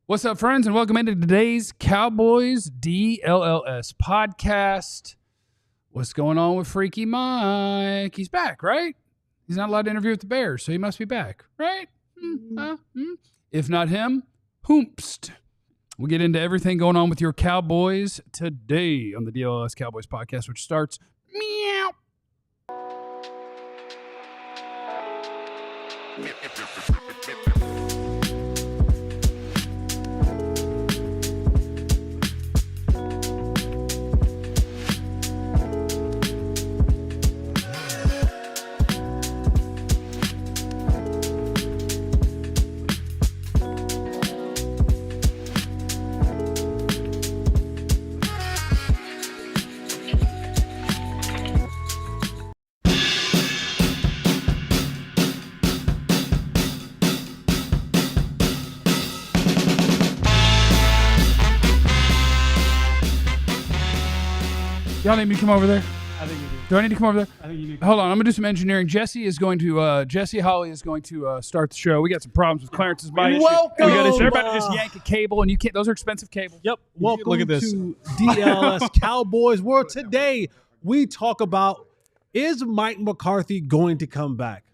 What's up, friends, and welcome into today's Cowboys DLLS Podcast. What's going on with Freaky Mike? He's back, right? He's not allowed to interview with the Bears, so he must be back, right? If not him, Hoomst. We'll get into everything going on with your Cowboys today on the DLLS Cowboys Podcast, which starts meow. Y'all need me to come over there? I think you do. Do I need to come over there? I think you do. Hold on, I'm gonna do some engineering. Jesse Holly is going to start the show. We got some problems with Clarence's mic. Welcome. We got to everybody just yank a cable, and you can't. Those are expensive cables. Yep. Welcome Look at this. to DLLS Cowboys, where today we talk about, is Mike McCarthy going to come back?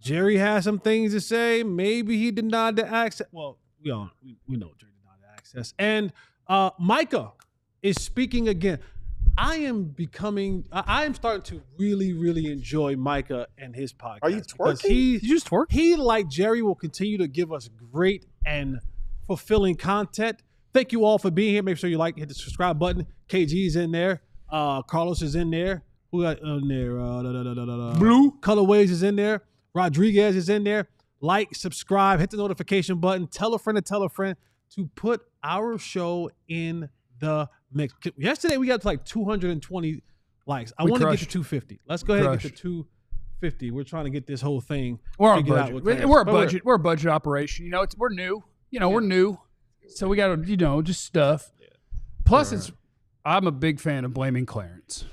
Jerry has some things to say. Maybe he denied the access. Well, we know Jerry denied the access. And Micah is speaking again. I am starting to really, really enjoy Micah and his podcast. Are you twerking? You just twerk? He, like Jerry, will continue to give us great and fulfilling content. Thank you all for being here. Make sure you hit the subscribe button. KG is in there. Carlos is in there. Who got in there? Blue. Colorways is in there. Rodriguez is in there. Like, subscribe, hit the notification button. Tell a friend to put our show in the mix. Yesterday we got to like 220 likes. I want to get to 250. Let's go ahead and get to 250. We're trying to get this whole thing. We're on budget. We're a budget operation. You know, we're new. We're new. So we got to, just stuff. Yeah. Plus, I'm a big fan of blaming Clarence.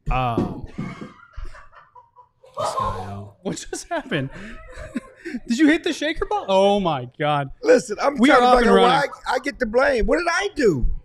What just happened? Did you hit the shaker ball? Oh my God! Listen, I'm trying to figure out why I get the blame. What did I do?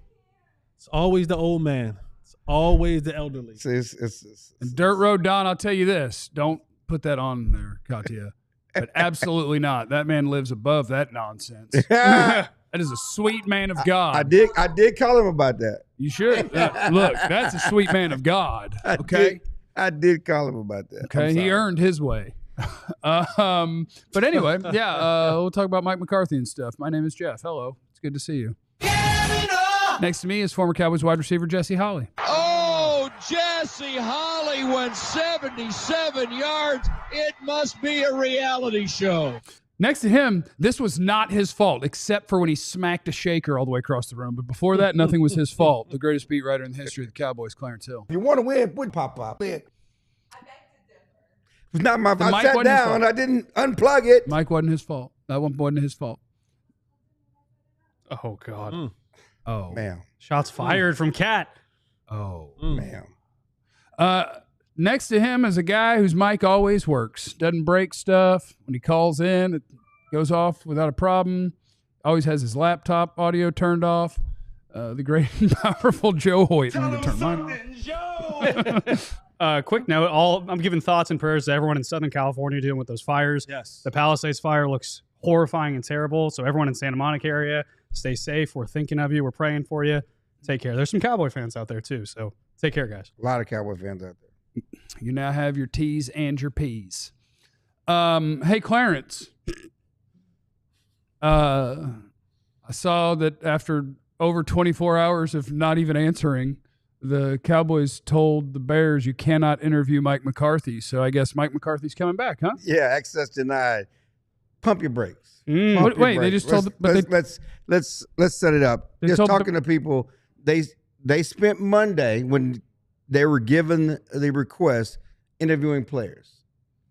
It's always the old man. It's always the elderly. And Dirt Road Don, I'll tell you this: don't put that on there, Katya. But absolutely not. That man lives above that nonsense. That is a sweet man of God. I did call him about that. You should. Look, that's a sweet man of God. Okay. I did call him about that. Okay, he earned his way. But anyway, we'll talk about Mike McCarthy and stuff. My name is Jeff. Hello. It's good to see you. Next to me is former Cowboys wide receiver Jesse Holly. Oh, Jesse Holly went 77 yards. It must be a reality show. Next to him, this was not his fault, except for when he smacked a shaker all the way across the room. But before that, nothing was his fault. The greatest beat writer in the history of the Cowboys, Clarence Hill. If you want to win, put pop. It was not my fault. I Mike sat down. I didn't unplug it. Mike wasn't his fault. That one wasn't his fault. Oh, God. Oh. Ma'am. Shots fired from Cat. Oh. Ma'am. Next to him is a guy whose mic always works. Doesn't break stuff. When he calls in, it goes off without a problem. Always has his laptop audio turned off. The great and powerful Joe Hoyt. Tell him something, Joe! Quick note, I'm giving thoughts and prayers to everyone in Southern California dealing with those fires. Yes. The Palisades fire looks horrifying and terrible. So everyone in Santa Monica area, stay safe. We're thinking of you. We're praying for you. Take care. There's some Cowboy fans out there too. So take care, guys. A lot of Cowboy fans out there. You now have your T's and your P's. Hey, Clarence. I saw that after over 24 hours of not even answering, the Cowboys told the Bears you cannot interview Mike McCarthy. So I guess Mike McCarthy's coming back, huh? Yeah, access denied. Pump your brakes. Wait, they just told. Let's set it up. Just talking to people. They spent Monday when they were given the request interviewing players.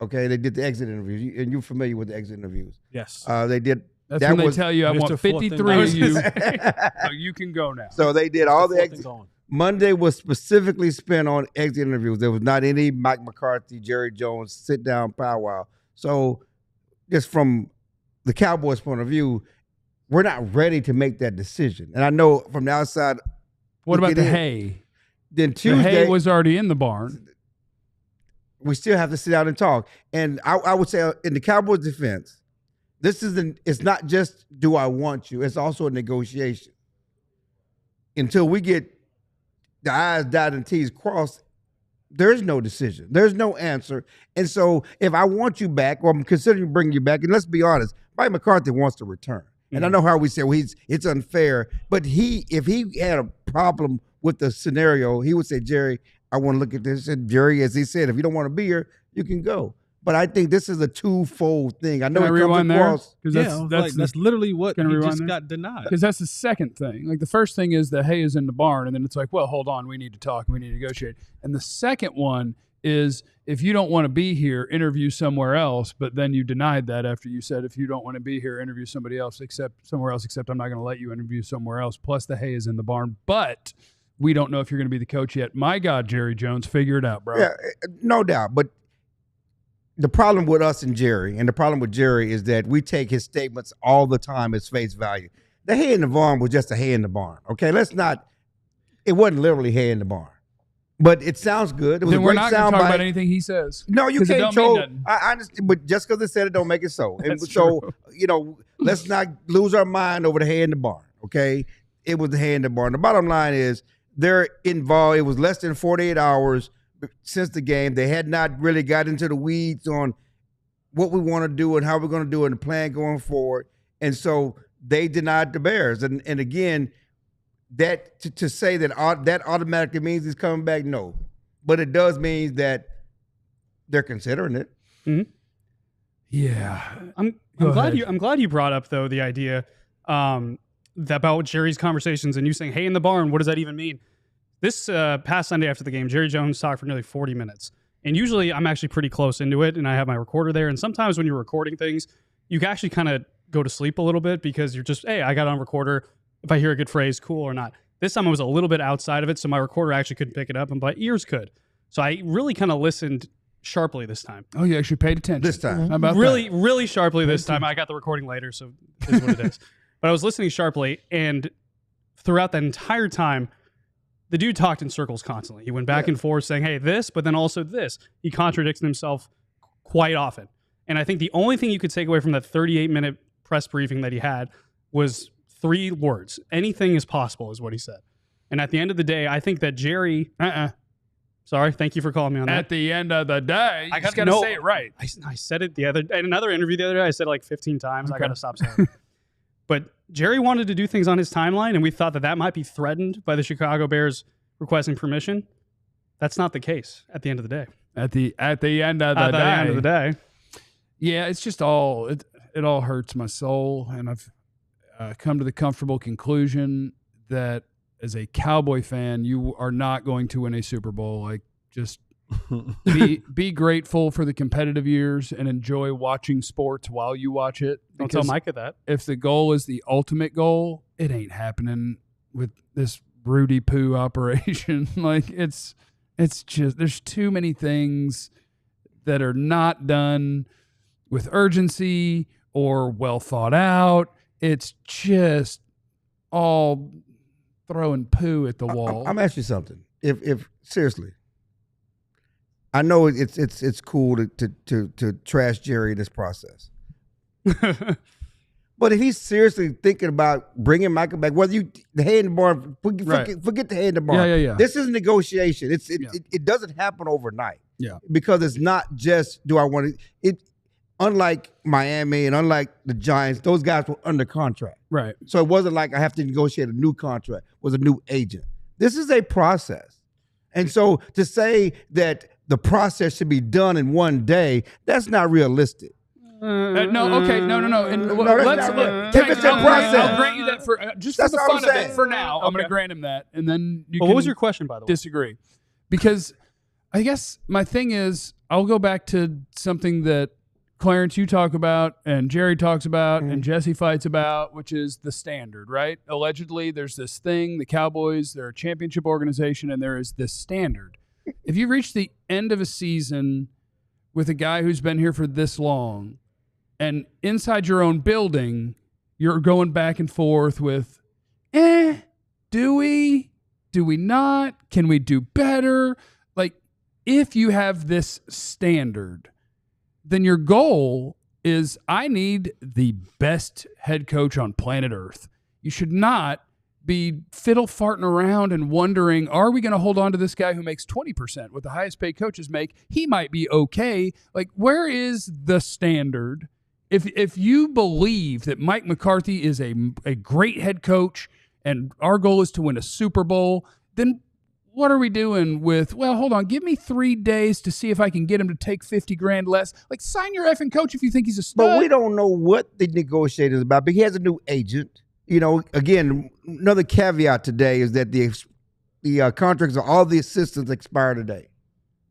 Okay, they did the exit interviews, and you're familiar with the exit interviews. Yes. They did. That's when they tell you, I want 53 of you, so you can go now. So they did all the exit. Monday was specifically spent on exit interviews. There was not any Mike McCarthy, Jerry Jones sit-down powwow. So just from the Cowboys' point of view, we're not ready to make that decision. And I know from the outside. What about the hay? Then Tuesday, the hay was already in the barn. We still have to sit down and talk. And I would say in the Cowboys' defense, it's not just do I want you, it's also a negotiation. Until we get the I's dotted and T's crossed, there's no decision. There's no answer. And so if I want you back, or I'm considering bringing you back, and let's be honest, Mike McCarthy wants to return. And I know how we say, well, it's unfair. But if he had a problem with the scenario, he would say, Jerry, I want to look at this. And Jerry, as he said, if you don't want to be here, you can go. But I think this is a twofold thing. I know it comes across. That's literally what he just got denied. Because that's the second thing. Like the first thing is the hay is in the barn, and then it's like, well, hold on, we need to talk, we need to negotiate. And the second one is if you don't want to be here, interview somewhere else. But then you denied that after you said if you don't want to be here, interview somebody else, except I'm not going to let you interview somewhere else. Plus the hay is in the barn, but we don't know if you're going to be the coach yet. My God, Jerry Jones, figure it out, bro. Yeah, no doubt. But the problem with us and Jerry, and the problem with Jerry is that we take his statements all the time as face value. The hay in the barn was just a hay in the barn. Okay, it wasn't literally hay in the barn. But it sounds good. It was then a we're great not going to talk soundbite. about anything he says. No, you can't. I understand, but just because it said it don't make it so. And That's so, true. Let's not lose our mind over the hay in the barn, okay? It was the hay in the barn. The bottom line is they're involved. It was less than 48 hours since the game. They had not really got into the weeds on what we want to do and how we're going to do it and the plan going forward. And so they denied the Bears. And again, that to say that automatically means he's coming back, no. But it does mean that they're considering it. Mm-hmm. Yeah. I'm glad you brought up though the idea about Jerry's conversations and you saying, hey, in the barn, what does that even mean? This past Sunday after the game, Jerry Jones talked for nearly 40 minutes. And usually I'm actually pretty close into it and I have my recorder there. And sometimes when you're recording things, you can actually kind of go to sleep a little bit because you're just, hey, I got on recorder. If I hear a good phrase, cool or not. This time I was a little bit outside of it, so my recorder actually couldn't pick it up, and my ears could. So I really kind of listened sharply this time. Oh, you actually paid attention. This time. How about really, really sharply this time. I got the recording later, so it is what it is. But I was listening sharply, and throughout that entire time, the dude talked in circles constantly. He went back and forth saying, hey, this, but then also this. He contradicted himself quite often. And I think the only thing you could take away from that 38-minute press briefing that he had was 3 words. Anything is possible is what he said. And at the end of the day, I think that Jerry... Sorry, thank you for calling me on that. At the end of the day, you just got to say it right. I said it in another interview the other day. I said it like 15 times. Okay. I got to stop saying it. But Jerry wanted to do things on his timeline, and we thought that might be threatened by the Chicago Bears requesting permission. That's not the case at the end of the day. At the end of the day. Yeah, it's just all... It all hurts my soul, and I've come to the comfortable conclusion that as a Cowboy fan, you are not going to win a Super Bowl. Like, just be grateful for the competitive years and enjoy watching sports while you watch it. Don't tell Micah that. If the goal is the ultimate goal, it ain't happening with this Rudy Poo operation. Like, it's just, there's too many things that are not done with urgency or well thought out. It's just all throwing poo at the wall. I'm asking you something. If seriously, I know it's cool to trash Jerry in this process, but if he's seriously thinking about bringing Micah back, whether the hay in the barn, forget the hay in the barn. Yeah. This is negotiation. It doesn't happen overnight. Yeah, because it's not just do I want it. Unlike Miami and unlike the Giants, those guys were under contract. Right. So it wasn't like I have to negotiate a new contract with a new agent. This is a process. And so to say that the process should be done in one day, that's not realistic. No. And if it's a process, I'll grant you that for just for the fun of it. For now, I'm going to grant him that, and then you can. What was your question, by the way? Disagree, because I guess my thing is I'll go back to something that Clarence, you talk about, and Jerry talks about, and Jesse fights about, which is the standard, right? Allegedly, there's this thing, the Cowboys, they're a championship organization, and there is this standard. If you reach the end of a season with a guy who's been here for this long, and inside your own building, you're going back and forth with, do we not? Can we do better? Like, if you have this standard, then your goal is, I need the best head coach on planet Earth. You should not be fiddle farting around and wondering, are we going to hold on to this guy who makes 20%, what the highest paid coaches make? He might be okay. Like, where is the standard? If you believe that Mike McCarthy is a great head coach and our goal is to win a Super Bowl, then what are we doing with, well, hold on, give me 3 days to see if I can get him to take $50,000 less. Like, sign your effing coach if you think he's a stud. But we don't know what the negotiator is about. But he has a new agent. You know, again, another caveat today is that the contracts of all the assistants expire today.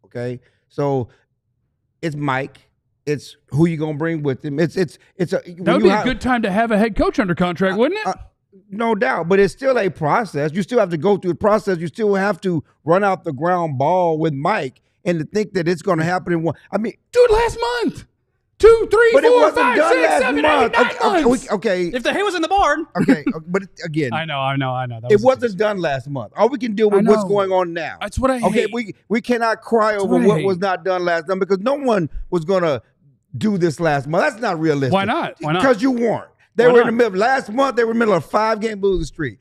Okay, so it's Mike. It's who you gonna bring with him. That would be a good time to have a head coach under contract, wouldn't it? No doubt, but it's still a process. You still have to go through the process. You still have to run out the ground ball with Mike, and to think that it's going to happen in one. I mean, do it last month. 2, 3, but 4, 5, 6, 7, 8, 9 months. Okay. If the hay was in the barn. Okay, but again, I know. It wasn't done last month. All we can deal with what's going on now. That's what I hate. Okay, we cannot cry over what was not done last month because no one was going to do this last month. That's not realistic. Why not? Because you weren't. They were in the middle. Last month, they were in the middle of a 5-game losing streak.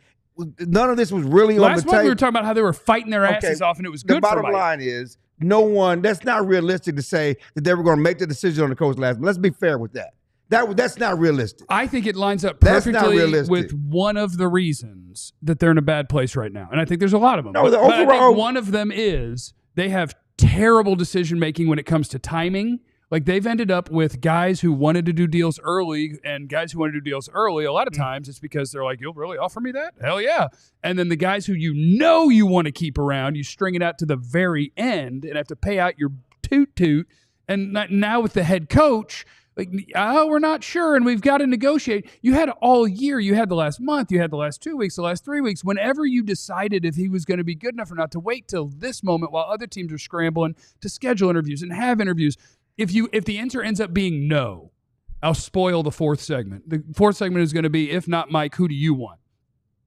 None of this was really on the table. Last month, we were talking about how they were fighting their asses off, and it was good for Mike. The bottom line is, that's not realistic to say that they were going to make the decision on the coach last month. Let's be fair with that. That's not realistic. I think it lines up perfectly with one of the reasons that they're in a bad place right now. And I think there's a lot of them. No, but I think one of them is they have terrible decision-making when it comes to timing. Like, they've ended up with guys who wanted to do deals early, and guys who want to do deals early, a lot of times it's because they're like, you'll really offer me that? Hell yeah. And then the guys who you want to keep around, you string it out to the very end and have to pay out your toot. And now with the head coach, like, we're not sure, and we've got to negotiate. You had all year. You had the last month. You had the last 2 weeks, the last 3 weeks. Whenever you decided if he was going to be good enough or not, to wait till this moment while other teams are scrambling to schedule interviews and have interviews. If the answer ends up being no, I'll spoil the fourth segment. The fourth segment is going to be, if not Mike, who do you want?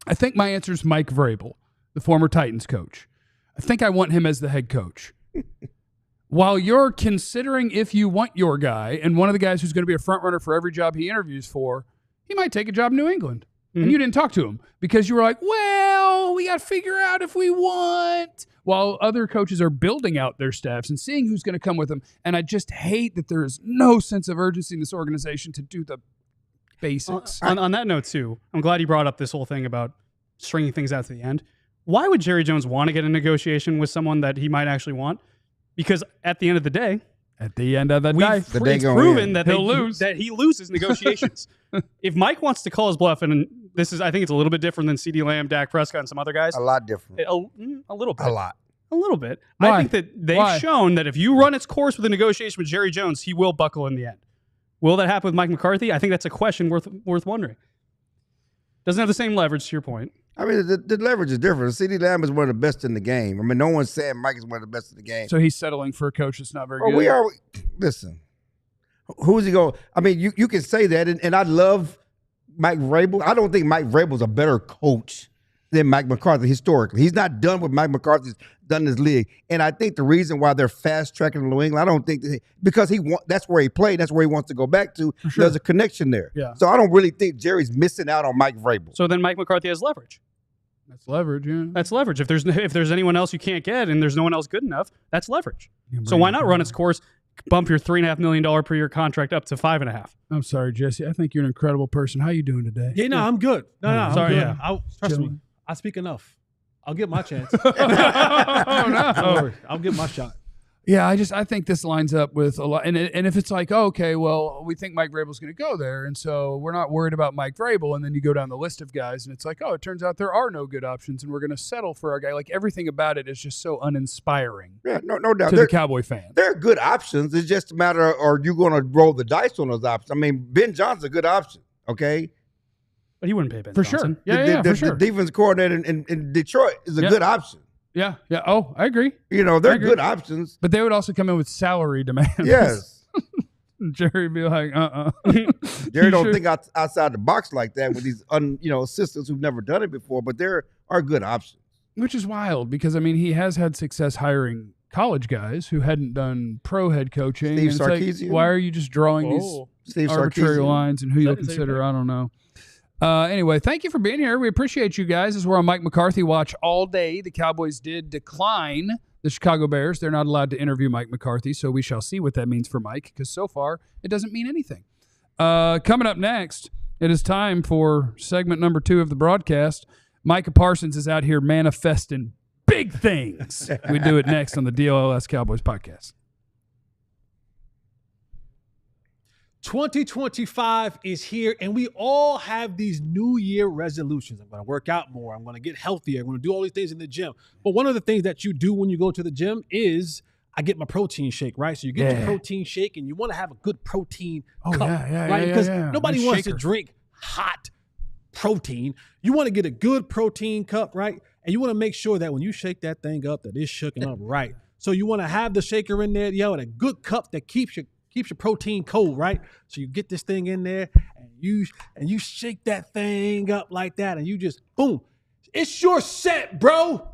I think my answer is Mike Vrabel, the former Titans coach. I think I want him as the head coach. While you're considering if you want your guy, and one of the guys who's going to be a front runner for every job he interviews for, he might take a job in New England. Mm-hmm. And you didn't talk to him because you were like, well, we got to figure out if we want. While other coaches are building out their staffs and seeing who's going to come with them. And I just hate that there is no sense of urgency in this organization to do the basics. On that note, too, I'm glad you brought up this whole thing about stringing things out to the end. Why would Jerry Jones want to get a negotiation with someone that he might actually want? Because at the end of the day, it's proven that he'll lose. That he loses negotiations. If Mike wants to call his bluff, and I think it's a little bit different than CeeDee Lamb, Dak Prescott, and some other guys. A lot different. A little bit. A lot. A little bit. Why? I think that they've shown that if you run its course with a negotiation with Jerry Jones, he will buckle in the end. Will that happen with Mike McCarthy? I think that's a question worth wondering. Doesn't have the same leverage, to your point. I mean, the leverage is different. CeeDee Lamb is one of the best in the game. I mean, no one's saying Mike is one of the best in the game. So he's settling for a coach that's not very good? Listen, who's he going? I mean, you can say that, and I love Mike Vrabel. I don't think Mike Vrabel's a better coach than Mike McCarthy historically. He's not done what Mike McCarthy's done in this league. And I think the reason why they're fast-tracking New England, I don't think because that's where he played, that's where he wants to go back to. Sure. There's a connection there. Yeah. So I don't really think Jerry's missing out on Mike Vrabel. So then Mike McCarthy has leverage. That's leverage, yeah. That's leverage. If there's anyone else you can't get and there's no one else good enough, that's leverage. So why not run its course, bump your $3.5 million per year contract up to $5.5 million? I'm sorry, Jesse. I think you're an incredible person. How you doing today? Yeah, no, I'm good. No, sorry, I'm good. Trust me. I speak enough. I'll get my chance. Oh, no. Don't worry. I'll get my shot. Yeah, I think this lines up with a lot. And if it's like, okay, well, we think Mike Vrabel's going to go there, and so we're not worried about Mike Vrabel, and then you go down the list of guys, and it's like, oh, it turns out there are no good options, and we're going to settle for our guy. Like, everything about it is just so uninspiring. Yeah, no doubt. To the Cowboy fan. They're good options. It's just a matter of, are you going to roll the dice on those options? I mean, Ben Johnson's a good option, okay? But he wouldn't pay Ben for Johnson. Sure. For sure. The defense coordinator in Detroit is a good option. Yeah. Oh, I agree. They're good options. But they would also come in with salary demands. Yes. Jerry be like, Jerry don't think outside the box like that with these assistants who've never done it before, but there are good options. Which is wild because, I mean, he has had success hiring college guys who hadn't done pro head coaching. Steve and Sarkisian? like, why are you just drawing these arbitrary lines and who you'll consider? I don't know. Anyway, thank you for being here. We appreciate you guys. As we're on Mike McCarthy watch all day, the Cowboys did decline the Chicago Bears. They're not allowed to interview Mike McCarthy, so we shall see what that means for Mike, because so far it doesn't mean anything. Coming up next, it is time for segment number 2 of the broadcast. Micah Parsons is out here manifesting big things. We do it next on the DLLS Cowboys Podcast. 2025 is here, and we all have these New Year resolutions. I'm going to work out more. I'm going to get healthier. I'm going to do all these things in the gym. But one of the things that you do when you go to the gym is I get my protein shake, right? So you get your protein shake, and you want to have a good protein cup, right? Because nobody wants to drink hot protein. You want to get a good protein cup, right? And you want to make sure that when you shake that thing up, that it's shaking up right. So you want to have the shaker in there, and a good cup that keeps your protein cold, right? So you get this thing in there and you shake that thing up like that, and you just boom. It's your set, bro.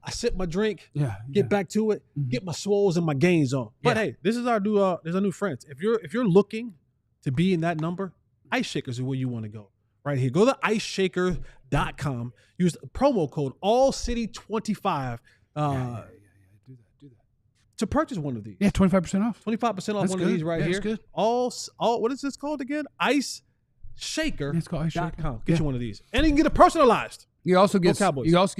I sip my drink, get back to it, get my swolls and my gains on. But hey, this is our new friends. If you're looking to be in that number, Ice Shakers is where you want to go. Right here. Go to iceshaker.com. Use the promo code ALLCITY25 Do that. to purchase one of these. Yeah, 25% off. 25% off one of these right here. That's good. All what is this called again? IceShaker.com. It's called IceShaker. Get you one of these. And you can get it personalized. You also get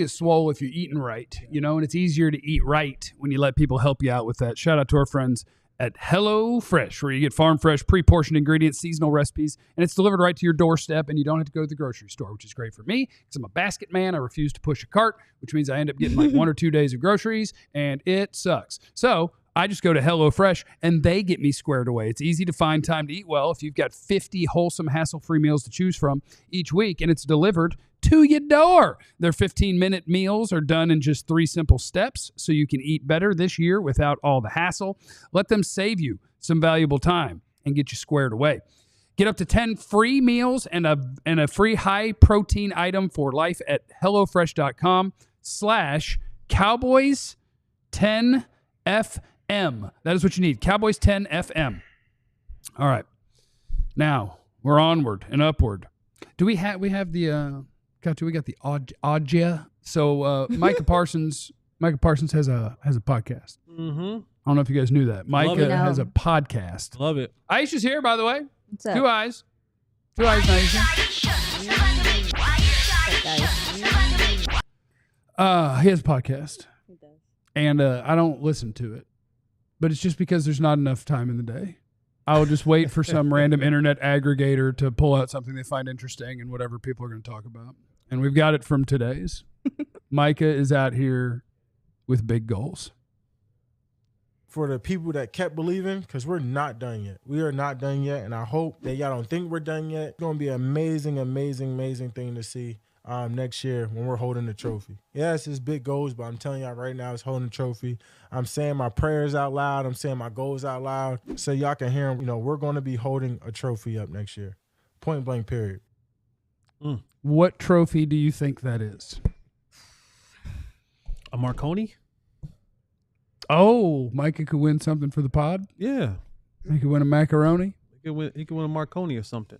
swole if you're eating right, and it's easier to eat right when you let people help you out with that. Shout out to our friends at Hello Fresh, where you get farm fresh, pre-portioned ingredients, seasonal recipes, and it's delivered right to your doorstep, and you don't have to go to the grocery store, which is great for me because I'm a basket man. I refuse to push a cart, which means I end up getting like 1 or 2 days of groceries, and it sucks. So I just go to HelloFresh, and they get me squared away. It's easy to find time to eat well if you've got 50 wholesome, hassle-free meals to choose from each week, and it's delivered to your door. Their 15-minute meals are done in just 3 simple steps, so you can eat better this year without all the hassle. Let them save you some valuable time and get you squared away. Get up to 10 free meals and a free high-protein item for life at HelloFresh.com/Cowboys10FM. That is what you need, Cowboys10FM. All right. Now, we're onward and upward. We got the Audia. So Micah Parsons has a podcast. Mm-hmm. I don't know if you guys knew that. Micah has a podcast. Love it. Aisha's here, by the way. What's up? Two eyes, Aisha. He has a podcast. He does. And I don't listen to it. But it's just because there's not enough time in the day. I will just wait for some random internet aggregator to pull out something they find interesting and whatever people are going to talk about. And we've got it from today's. Micah is out here with big goals. For the people that kept believing, because we're not done yet. We are not done yet, and I hope that y'all don't think we're done yet. It's going to be an amazing, amazing, amazing thing to see next year when we're holding the trophy. Yes, it's big goals, but I'm telling y'all right now, it's holding the trophy. I'm saying my prayers out loud. I'm saying my goals out loud so y'all can hear them. We're going to be holding a trophy up next year. Point blank, period. What trophy do you think that is? A Marconi? Oh, Micah could win something for the pod? Yeah. He could win a macaroni? He could win a Marconi or something.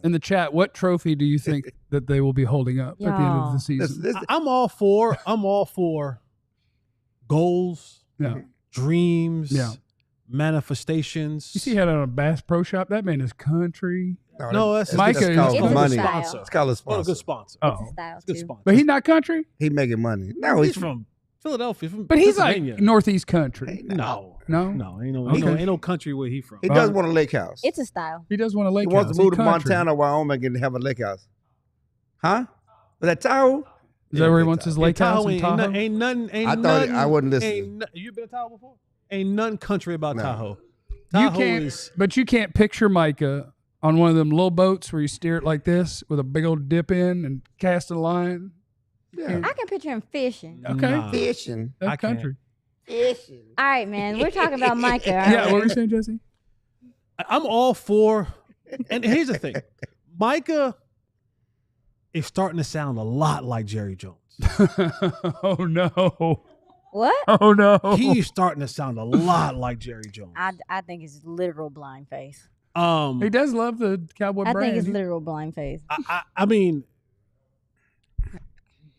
In the chat, what trophy do you think that they will be holding up at the end of the season? I'm all for goals, dreams, manifestations. You see, he had on a Bass Pro Shop. That man is country. No, that's Micah called money. Sponsor. It's called a sponsor. What a good sponsor. Oh, Style good too. sponsor. but he's not country. He making money. No, He's from Philadelphia. From But he's like Pennsylvania. Northeast country. No, No? ain't Okay. no country where he from. He does want a lake house. It's a style. He does want a lake He wants house. to move to country. Montana, Wyoming, and have a lake house. Huh? Was that Tahoe? Is that where he wants his lake house in Tahoe? Ain't nothing. I thought I wouldn't listen. You been to Tahoe before? Ain't nothing country about No. Tahoe. You Tahoe can't, is but you can't picture Micah on one of them little boats where you steer it like this with a big old dip in and cast a line. Yeah. I can picture him fishing. Okay. Nah. Fishing. That's I can't. country. Fishing. All right, man. We're talking about Micah. All Yeah, right? what were you saying, Jesse? I'm all for, and here's the thing. Micah is starting to sound a lot like Jerry Jones. Oh, no. What? Oh, no. He's starting to sound a lot like Jerry Jones. I think it's literal blind face. He does love the Cowboy brand. I think it's literal blind face. I mean,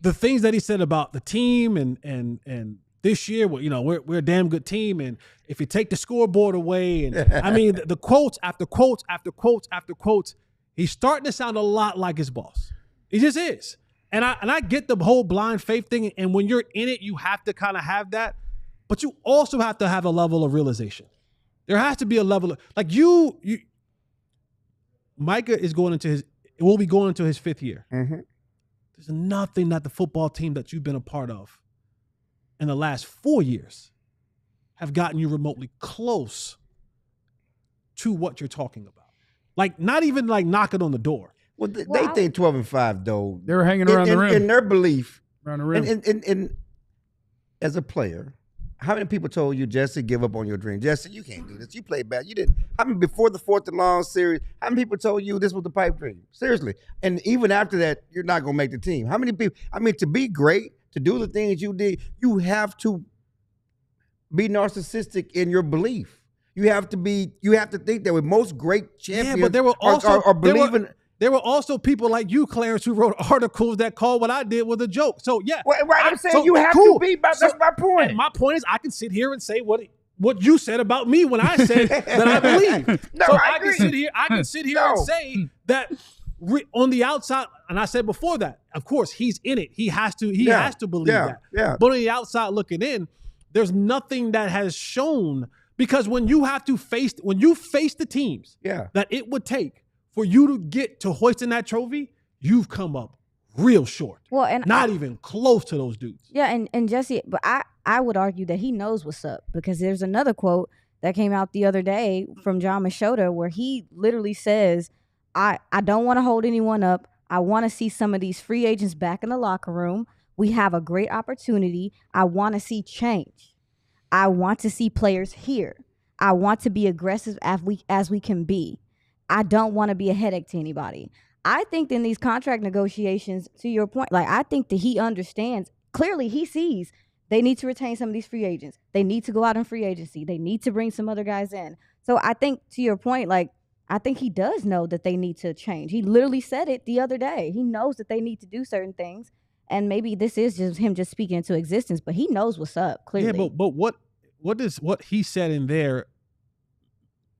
the things that he said about the team and this year, we're a damn good team, and if you take the scoreboard away, and I mean the quotes after quotes after quotes after quotes, he's starting to sound a lot like his boss. He just is, and I get the whole blind faith thing, and when you're in it, you have to kind of have that, but you also have to have a level of realization. There has to be a level of Micah will be going into his 5th year. Mm-hmm. There's nothing that the football team that you've been a part of in the last 4 years have gotten you remotely close to what you're talking about. Like, not even like knocking on the door. Well, they think 12-5 though. They were hanging around the rim. In their belief, around the rim. And as a player, how many people told you, Jesse, give up on your dream? Jesse, you can't do this. You played bad. You didn't. I mean, before the 4th and long series, how many people told you this was the pipe dream? Seriously. And even after that, you're not going to make the team. How many people? I mean, to be great, to do the things you did, you have to be narcissistic in your belief. You have to think that with most great champions, yeah, but there were also are believing. There were also people like you, Clarence, who wrote articles that called what I did was a joke. So yeah, well, right. I'm saying you have to be. That's my point. And my point is, I can sit here and say what you said about me when I said that I believe. No, so I agree. can sit here and say that on the outside, and I said before that, of course, he's in it. He has to believe that. Yeah. But on the outside looking in, there's nothing that has shown, because when you face the teams that it would take for you to get to hoisting that trophy, you've come up real short. Well, and not even close to those dudes. Yeah, and Jesse, but I would argue that he knows what's up, because there's another quote that came out the other day from John Machota where he literally says, I don't want to hold anyone up. I want to see some of these free agents back in the locker room. We have a great opportunity. I want to see change. I want to see players here. I want to be aggressive as we can be. I don't want to be a headache to anybody. I think in these contract negotiations, to your point, like, I think that he understands, clearly he sees they need to retain some of these free agents. They need to go out in free agency. They need to bring some other guys in. So I think, to your point, like, I think he does know that they need to change. He literally said it the other day. He knows that they need to do certain things. And maybe this is just him just speaking into existence, but he knows what's up, clearly. Yeah, but what does what he said in there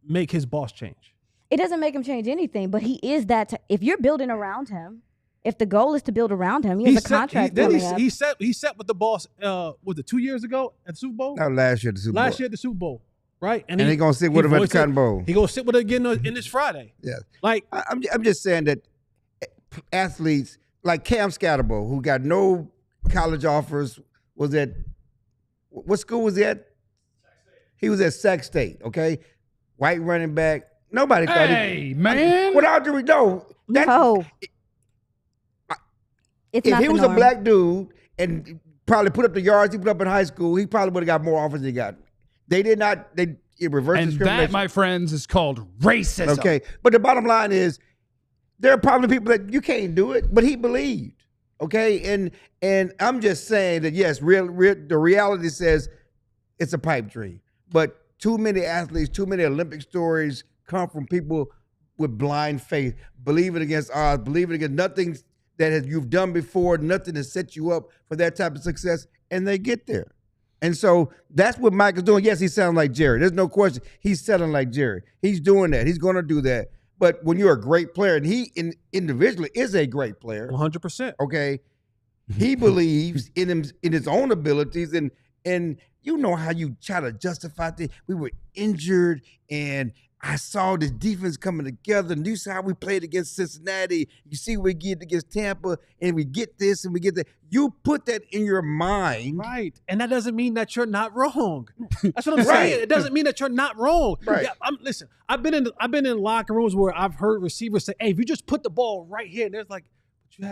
make his boss change? It doesn't make him change anything, but he is that. If you're building around him, if the goal is to build around him, he has a contract coming up. He set with the boss, was it 2 years ago at the Super Bowl? No, last year at the Super Bowl. Last year at the Super Bowl, right? And he going to sit with him at the Cotton Bowl. He going to sit with him again in this Friday. Yeah. Like, I'm just saying that athletes like Cam Scatterbo, who got no college offers, was at, what school was he at? He was at Sac State, okay? White running back. Nobody thought Hey, man. Without the no. No. If he was a black dude and probably put up the yards he put up in high school, he probably would have got more offers than he got. They did not. It reversed And discrimination. that, my friends, is called racism. Okay, but the bottom line is, there are probably people that you can't do it, but he believed. Okay, and I'm just saying that yes, the reality says it's a pipe dream, but too many athletes, too many Olympic stories come from people with blind faith, believing against odds, believing against nothing that you've done before, nothing to set you up for that type of success, and they get there. And so that's what Mike is doing. Yes, he sounds like Jerry. There's no question. He's sounding like Jerry. He's doing that. He's going to do that. But when you're a great player, and he individually is a great player, 100%. Okay, he believes in his own abilities, and you know how you try to justify things. We were injured, and I saw this defense coming together, and you saw how we played against Cincinnati. You see we get against Tampa, and we get this, and we get that. You put that in your mind. Right. And that doesn't mean that you're not wrong. That's what I'm saying. It doesn't mean that you're not wrong. Right. Yeah, listen, I've been in locker rooms where I've heard receivers say, hey, if you just put the ball right here, and there's like, but you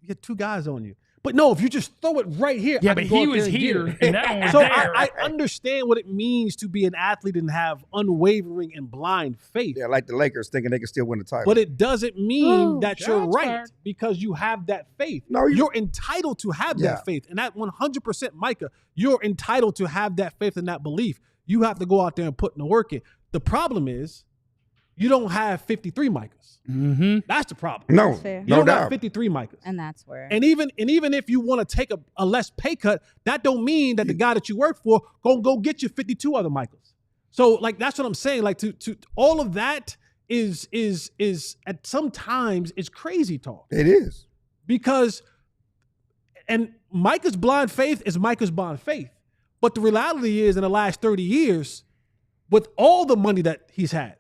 had two guys on you. But no, if you just throw it right here, Yeah, I but can go he up there was and get here, it. and that one was So there. I understand what it means to be an athlete and have unwavering and blind faith. Yeah, like the Lakers thinking they can still win the title. But it doesn't mean that you're shots right fired. because you have that faith. No, you're entitled to have Yeah. that faith. And that 100%, Micah, you're entitled to have that faith and that belief. You have to go out there and put in the work in. The problem is you don't have 53 Micahs. Mm-hmm. That's the problem. no, That's fair. You no don't got doubt. 53 Micahs. And that's where. And even if you want to take a less pay cut, that don't mean that the guy that you work for gonna go get you 52 other Michaels. So like that's what I'm saying. Like to all of that is at sometimes it's crazy talk It is. because and Micah's blind faith is Micah's blind faith. But the reality is in the last 30 years, with all the money that he's had,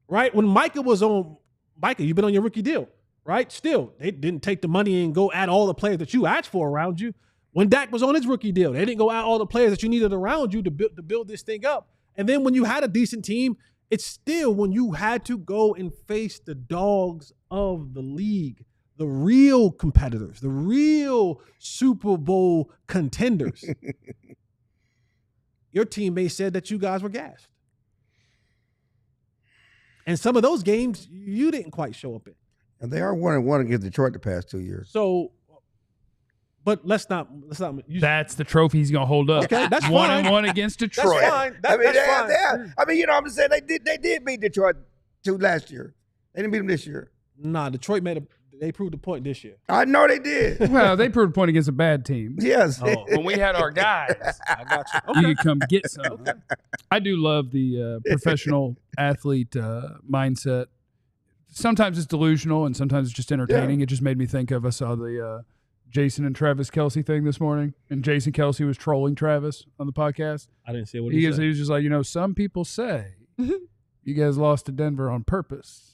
right? When Micah was on Micah, you've been on your rookie deal, right? Still, they didn't take the money and go add all the players that you asked for around you. When Dak was on his rookie deal, they didn't go add all the players that you needed around you to build this thing up. And then when you had a decent team, it's still when you had to go and face the dogs of the league, the real competitors, the real Super Bowl contenders. Your teammate said that you guys were gassed. And some of those games you didn't quite show up in. And they are 1-1 against Detroit the past 2 years. So, but let's not. That's the trophy he's gonna hold up. Okay, that's 1-1 against Detroit. That's fine. I mean, That's fine. I mean, you know what I'm saying? They did beat Detroit last year. They didn't beat them this year. Nah, Detroit they proved the point this year. I know they did. Well, they proved a point against a bad team. Yes. Oh. When we had our guys, I got you. you could come get some. I do love the professional athlete mindset. Sometimes it's delusional and sometimes it's just entertaining. It just made me think of, I saw the Jason and Travis Kelce thing this morning, and Jason Kelce was trolling Travis on the podcast. I didn't say what He he was said. just like, some people say you guys lost to Denver on purpose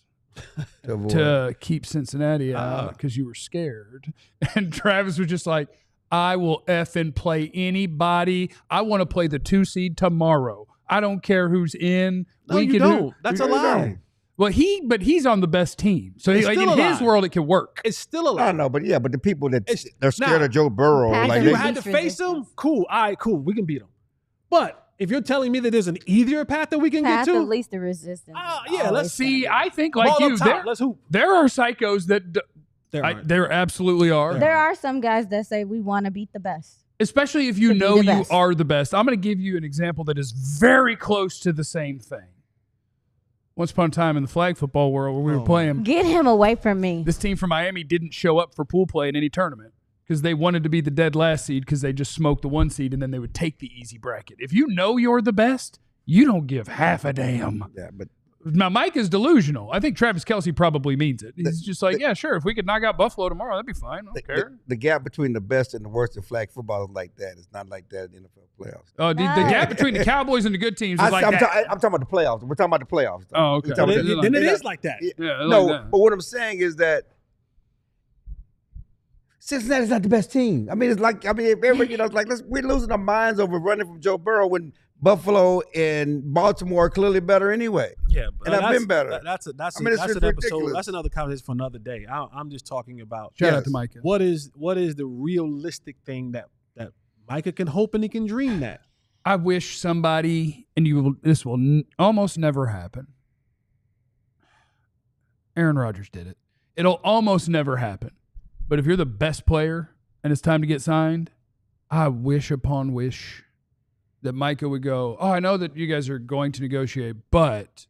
to keep Cincinnati out because you were scared. And Travis was just like, I will effing play anybody. I want to play the 2 seed tomorrow. I don't care who's in. No, you don't. That's a lie. Well, he's on the best team. So It's like still in a his lie. world, it can work. It's still a lie. I know, but the people that It's- they're scared nah. of Joe Burrow, Packers like If you they, had to He's face them, ridiculous. cool. All right, cool. We can beat them. But if you're telling me that there's an easier path that we can Path get of to, least the resistance. yeah, let's See, I think like ball you, up top. Let's hoop. there are psychos that there absolutely are. There are some guys that say we want to beat the best. Especially if you To be know the you best. are the best. I'm going to give you an example that is very close to the same thing. Once upon a time in the flag football world where we were playing, Get him away from me. this team from Miami didn't show up for pool play in any tournament because they wanted to be the dead last seed because they just smoked the 1 seed and then they would take the easy bracket. If you know you're the best, you don't give half a damn. yeah, but Now, Mike is delusional. I think Travis Kelce probably means it. He's just like, yeah, sure. If we could knock out Buffalo tomorrow, that'd be fine. I don't care. the gap between the best and the worst in flag football is like that. It's not like that in the NFL playoffs. Oh, the gap between the Cowboys and the good teams is I'm like that. talking about the playoffs. We're talking about the playoffs. though. Oh, okay. We're talking Then- about Then it they're is not- like that. Yeah, No, like that. but what I'm saying is that Cincinnati's not the best team. I mean, it's like if everybody, it's like we're losing our minds over running from Joe Burrow when Buffalo and Baltimore are clearly better anyway. Yeah, And I've been better. That's I mean, it's that's just an episode. ridiculous. That's another conversation for another day. I'm just talking about Shout out Yes. to Micah. what is the realistic thing that Micah can hope and he can dream that. I wish somebody, and this will almost never happen. Aaron Rodgers did it. It'll almost never happen. But if you're the best player and it's time to get signed, I wish upon wish that Micah would go, oh, I know that you guys are going to negotiate, but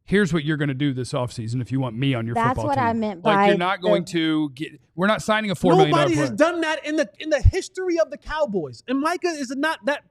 here's what you're going to do this offseason if you want me on your That's football what team. I meant Like, by you're not going to get – we're not signing a $4 million Nobody player. has done that in the history of the Cowboys, and Micah is not that.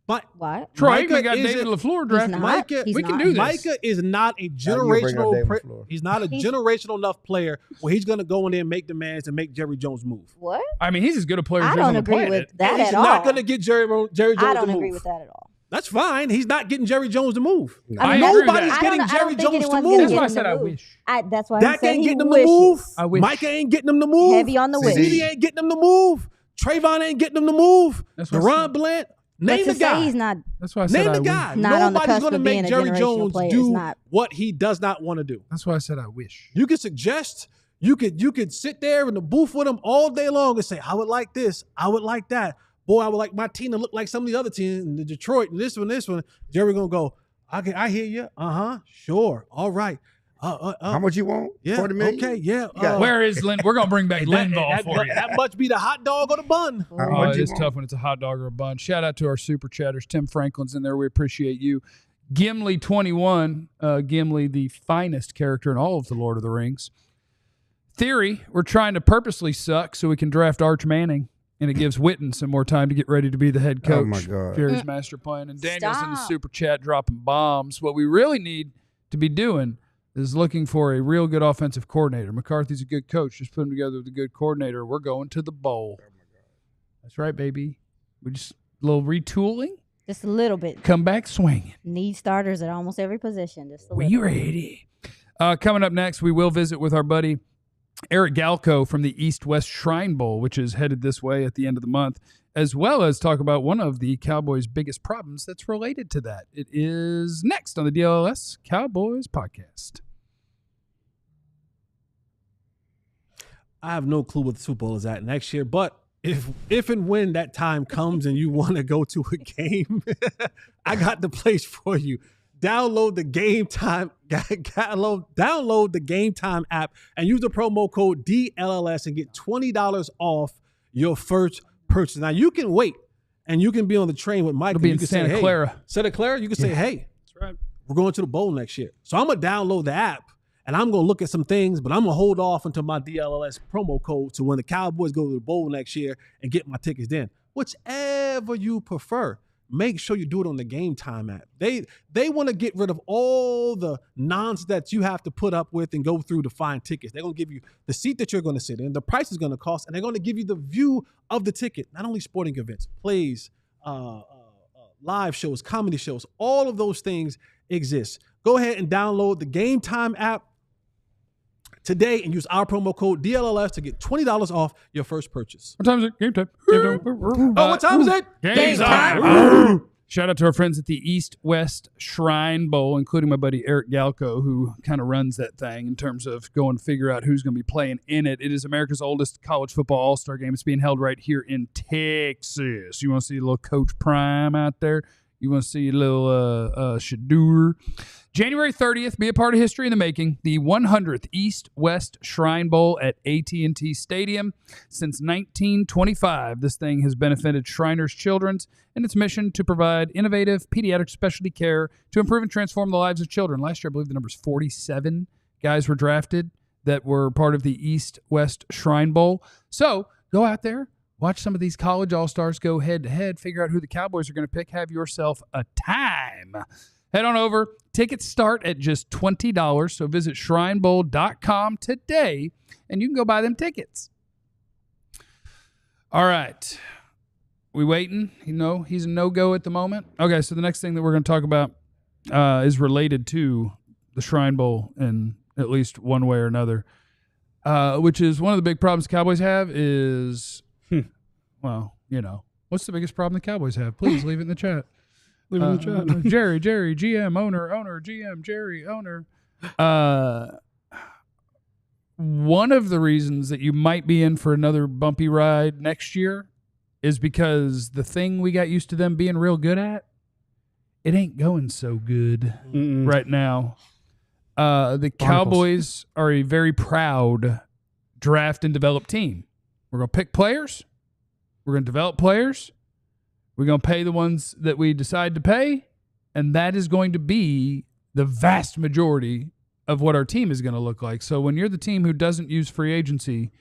But What? Troy, Micah we got isn't- David LaFleur He's drafted. not. Micah, He's we can not. do this. Micah is not a you bring up David generational. LaFleur. He's not a He's- generational enough player where he's going to go in there and make demands and make Jerry Jones move. What? I mean, he's as good a player as I there is on don't the agree planet. with that And he's at not all. going to get Jerry Jones I don't to move. agree with that at all. That's fine. He's not getting Jerry Jones to move. I agree with Nobody's that. getting I don't Jerry think Jones to anyone's move. gonna That's get why I him said to I move. wish. That's why Dak he said ain't he getting him to wishes. move. I wish. Micah ain't getting him to move. Heavy on the wish. CD ain't getting him to move. Trayvon ain't getting him to move. That's what I Deron said. Blunt. But Name to the say guy. he's not. That's why I said Name I the wish. guy. Not on the Nobody's cusp going to of make being a Jerry generational Jones player. do It's not. what he does not want to do. That's why I said I wish. You can suggest You could sit there in the booth with him all day long and say, I would like this, I would like that. Boy, I would like my team to look like some of the other teams in the Detroit and this one. Jerry gonna go, okay, I hear you. Sure. All right. How much you want? Yeah. 40 million? Okay. Yeah. Where is Lynn? We're gonna bring back Linval for you. That much be the hot dog or the bun. It's tough when it's a hot dog or a bun. Shout out to our super chatters. Tim Franklin's in there. We appreciate you. Gimli21, Gimli, the finest character in all of the Lord of the Rings. Theory, we're trying to purposely suck so we can draft Arch Manning, and it gives Witten some more time to get ready to be the head coach. Oh, my God. Jerry's master plan. And Daniel's in the super chat dropping bombs. What we really need to be doing is looking for a real good offensive coordinator. McCarthy's a good coach. Just put him together with a good coordinator. We're going to the bowl. Oh, my God. That's right, baby. We just a little retooling. Just a little bit. Come back swinging. Need starters at almost every position. Just a little. We ready. Coming up next, we will visit with our buddy Eric Galko from the East-West Shrine Bowl, which is headed this way at the end of the month, as well as talk about one of the Cowboys' biggest problems that's related to that. It is next on the DLLS Cowboys Podcast. I have no clue what the Super Bowl is at next year, but if and when that time comes and you want to go to a game, I got the place for you. Download the Game Time, download the Game Time app and use the promo code DLLS and get $20 off your first purchase. Now you can wait and you can be on the train with Mike. It'll be in Santa Clara. Santa Clara, you can say, hey, That's right. we're going to the bowl next year. So I'm going to download the app and I'm going to look at some things, but I'm going to hold off until my DLLS promo code to when the Cowboys go to the bowl next year and get my tickets then. Whichever you prefer. Make sure you do it on the Game Time app. They want to get rid of all the nonsense that you have to put up with and go through to find tickets. They're going to give you the seat that you're going to sit in, the price is going to cost, and they're going to give you the view of the ticket. Not only sporting events, plays, live shows, comedy shows, all of those things exist. Go ahead and download the Game Time app today and use our promo code DLLS to get $20 off your first purchase. What time is it? Game time. What time is it? Game time. Shout out to our friends at the East-West Shrine Bowl, including my buddy Eric Galko, who kind of runs that thing in terms of going to figure out who's going to be playing in it. It is America's oldest college football all-star game. It's being held right here in Texas. You want to see a little Coach Prime out there? You want to see a little Shadur? January 30th, be a part of history in the making. The 100th East-West Shrine Bowl at AT&T Stadium. Since 1925, this thing has benefited Shriners Children's and its mission to provide innovative pediatric specialty care to improve and transform the lives of children. Last year, I believe the number's 47 guys were drafted that were part of the East-West Shrine Bowl. So go out there. Watch some of these college all-stars go head-to-head. Figure out who the Cowboys are going to pick. Have yourself a time. Head on over. Tickets start at just $20. So visit shrinebowl.com today, and you can go buy them tickets. All right. We waiting? You know, he's a no-go at the moment. Okay, so the next thing that we're going to talk about is related to the Shrine Bowl in at least one way or another, which is one of the big problems the Cowboys have is... Well, you know, what's the biggest problem the Cowboys have? Please leave it in the chat. Leave it in the chat. Jerry, GM, owner, GM, Jerry, owner. One of the reasons that you might be in for another bumpy ride next year is because the thing we got used to them being real good at, it ain't going so good right now. The Cowboys are a very proud draft and develop team. We're going to pick players. We're going to develop players. We're going to pay the ones that we decide to pay. And that is going to be the vast majority of what our team is going to look like. So when you're the team who doesn't use free agency,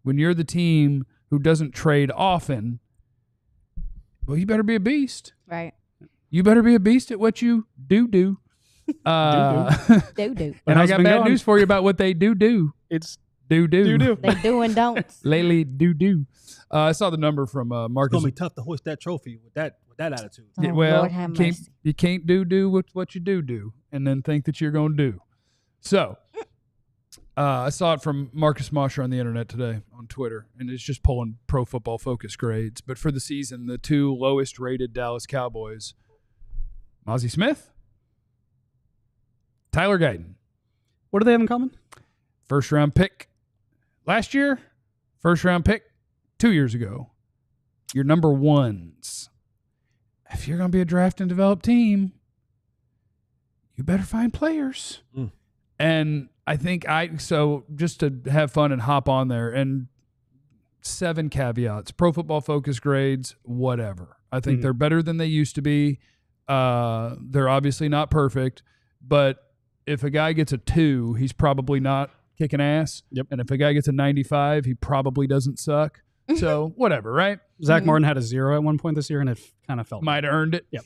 when you're the team who doesn't trade often, well, you better be a beast. Right. You better be a beast at what you do. Do. And I got bad news for you about what they do. It's do. They do and don'ts. Lately, do. I saw the number from Marcus. It's gonna be tough to hoist that trophy with that attitude. Oh, well, Lord have mercy. you can't do what you do, and then think that you're gonna do. So, I saw it from Marcus Mosher on the internet today on Twitter, and it's just pulling Pro Football Focus grades. But for the season, the two lowest rated Dallas Cowboys: Mazi Smith, Tyler Guyton. What do they have in common? First round pick last year, first round pick, 2 years ago, your number ones. If you're going to be a draft and develop team, you better find players. And I think so just to have fun and hop on there, and 7 caveats, Pro Football Focus grades, whatever. I think they're better than they used to be. They're obviously not perfect, but if a guy gets a 2, he's probably not kicking ass. Yep. And if a guy gets a 95, he probably doesn't suck. So whatever, right? Zach Martin had a 0 at one point this year, and it kind of felt might have earned it. Yep.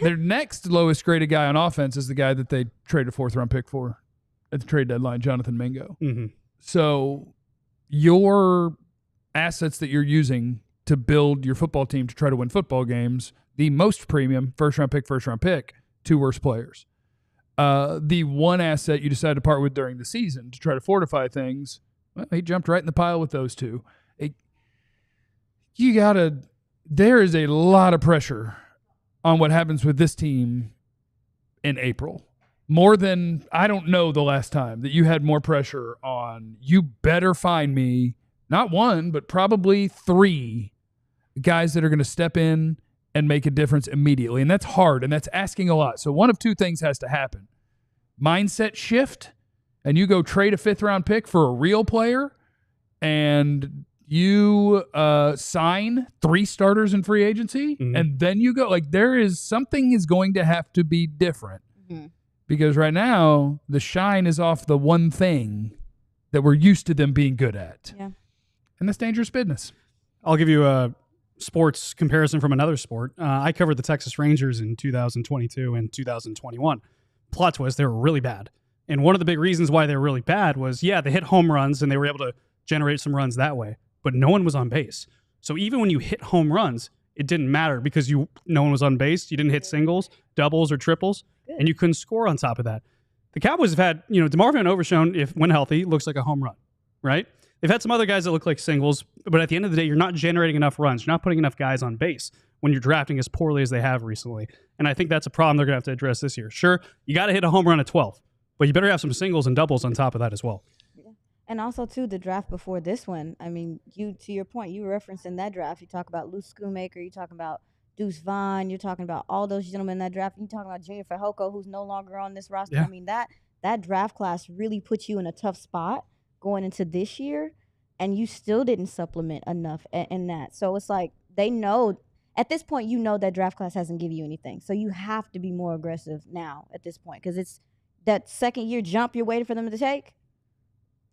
Their next lowest graded guy on offense is the guy that they traded a 4th-round pick for at the trade deadline, Jonathan Mingo. So your assets that you're using to build your football team to try to win football games, the most premium, first-round pick, 2 worst players. The one asset you decided to part with during the season to try to fortify things, well, he jumped right in the pile with those 2. There is a lot of pressure on what happens with this team in April. More than, I don't know the last time that you had more pressure on, you better find me, not 1, but probably 3 guys that are going to step in and make a difference immediately. And that's hard, and that's asking a lot. So one of 2 things has to happen. Mindset shift, and you go trade a 5th-round pick for a real player, and you sign 3 starters in free agency, and then you go. Like, something is going to have to be different. Because right now, the shine is off the one thing that we're used to them being good at. Yeah. And that's dangerous business. I'll give you a sports comparison from another sport. I covered the Texas Rangers in 2022 and 2021. Plot twist, they were really bad. And one of the big reasons why they were really bad was, they hit home runs and they were able to generate some runs that way. But no one was on base. So even when you hit home runs, it didn't matter because no one was on base. You didn't hit singles, doubles, or triples, and you couldn't score on top of that. The Cowboys have had, DeMarvin and Overshown, when healthy, looks like a home run, right? They've had some other guys that look like singles, but at the end of the day, you're not generating enough runs. You're not putting enough guys on base when you're drafting as poorly as they have recently. And I think that's a problem they're going to have to address this year. Sure, you got to hit a home run at 12, but you better have some singles and doubles on top of that as well. And also, too, the draft before this one, I mean, to your point, you referenced in that draft, you talk about Luke Schoonmaker, you talking about Deuce Vaughn, you're talking about all those gentlemen in that draft, you're talking about Junior Fehoko, who's no longer on this roster. Yeah. I mean, that draft class really put you in a tough spot going into this year, and you still didn't supplement enough in that. So it's like they know, at this point, that draft class hasn't given you anything. So you have to be more aggressive now at this point because it's that second-year jump you're waiting for them to take.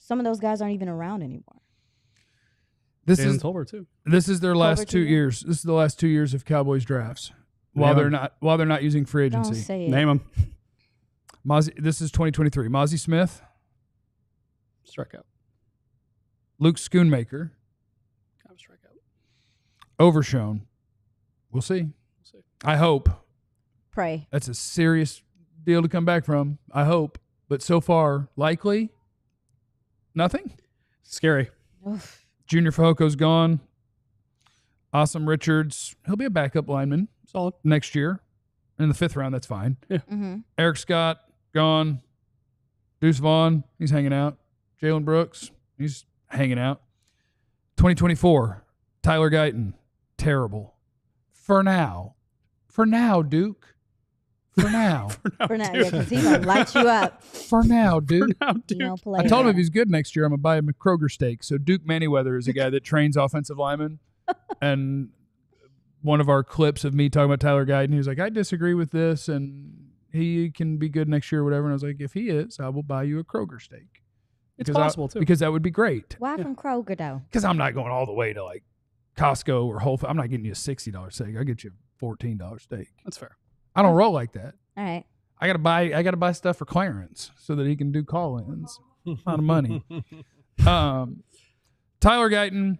Some of those guys aren't even around anymore. This is Tolbert too. This is their last Tolbert 2 too. years. This is the last 2 years of Cowboys drafts. While they're not using free agency. Don't say it. Name them. This is 2023. Mazi Smith, Struck out. Luke Schoonmaker, Kind of struck out. Overshown. We'll see. I hope. Pray. That's a serious deal to come back from. I hope. But so far, likely nothing. Scary. Oof. Junior Fajoko's gone. Awesome Richards. He'll be a backup lineman. Solid. Next year. In the 5th round, that's fine. Yeah. Mm-hmm. Eric Scott, gone. Deuce Vaughn, he's hanging out. Jalen Brooks, he's hanging out. 2024, Tyler Guyton, terrible. For now, Duke. For now. For now, yeah, because he's going to light you up. For now, Duke. You don't play I told him that. if he's good next year, I'm going to buy him a Kroger steak. So Duke Manyweather is a guy that trains offensive linemen. And one of our clips of me talking about Tyler Guyton, he was like, I disagree with this, and he can be good next year or whatever. And I was like, if he is, I will buy you a Kroger steak. It's possible, too. Because that would be great. Why from Kroger, though? Because I'm not going all the way to like Costco or Whole Foods. I'm not getting you a $60 steak. I'll get you a $14 steak. That's fair. I don't roll like that. All right. I gotta buy stuff for Clarence so that he can do call-ins. A lot of money. Tyler Guyton,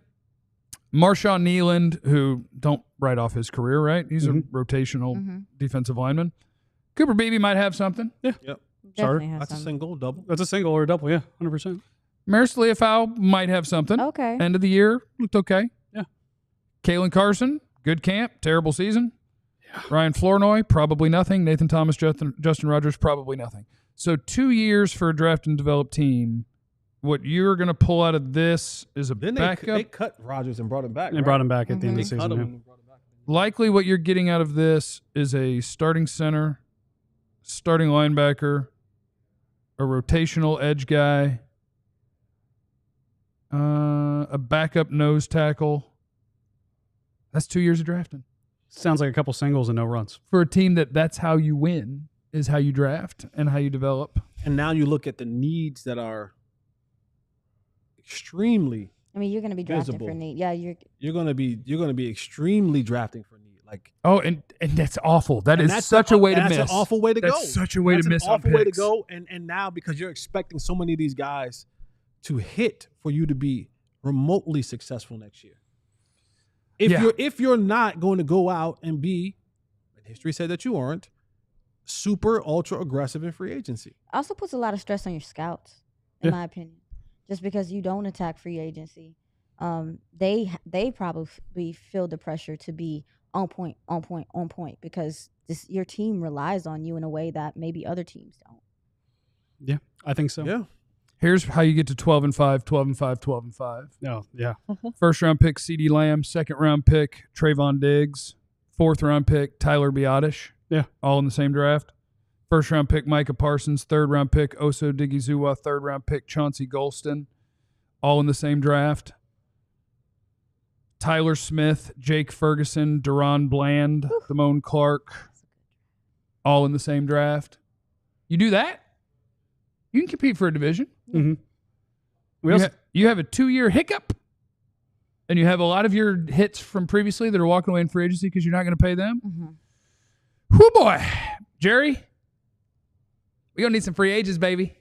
Marshawn Nealand, who don't write off his career, right? He's a rotational defensive lineman. Cooper Beebe might have something. Yeah. Yep. Definitely has That's a some. single, double. That's a single or a double, yeah, 100%. Maris Leofau might have something. Okay. End of the year, looked okay. Yeah. Kalen Carson, good camp, terrible season. Yeah. Ryan Flournoy, probably nothing. Nathan Thomas, Justin Rogers, probably nothing. So 2 years for a draft and develop team what you're going to pull out of this is a Then backup. they cut Rodgers and brought him back. And brought him back at the end of the They cut him season. and brought him back. Likely what you're getting out of this is a starting center, starting linebacker, a rotational edge guy, a backup nose tackle. That's 2 years of drafting. Sounds like a couple singles and no runs. For a team that's how you win, is how you draft and how you develop. And now you look at the needs that are extremely. I mean, you're going to be drafting Visible. for need. Yeah, You're gonna be extremely drafting for need. Like, Oh, and that's awful. That and is that's such a way to miss. That's an awful way to go. That's such a way to miss an on awful way to picks. go. And now because you're expecting so many of these guys to hit for you to be remotely successful next year. If you're not going to go out and be, and history said that you aren't, super ultra aggressive in free agency. also puts a lot of stress on your scouts, in my opinion. Just because you don't attack free agency, they probably feel the pressure to be on point because your team relies on you in a way that maybe other teams don't. Yeah, I think so. Yeah. Here's how you get to 12-5, 12-5, 12-5. Oh, yeah. First round pick, CeeDee Lamb. Second round pick, Trayvon Diggs. Fourth round pick, Tyler Biotish. Yeah. All in the same draft. First round pick, Micah Parsons. Third round pick, Oso Digizua. Third round pick, Chauncey Golston. All in the same draft. Tyler Smith, Jake Ferguson, Deron Bland, Damone Clark. All in the same draft. You do that, you can compete for a division. Mm-hmm. You have a 2-year hiccup, and you have a lot of your hits from previously that are walking away in free agency because you're not going to pay them. Mm-hmm. Whoo, boy. Jerry, we're going to need some free agents, baby.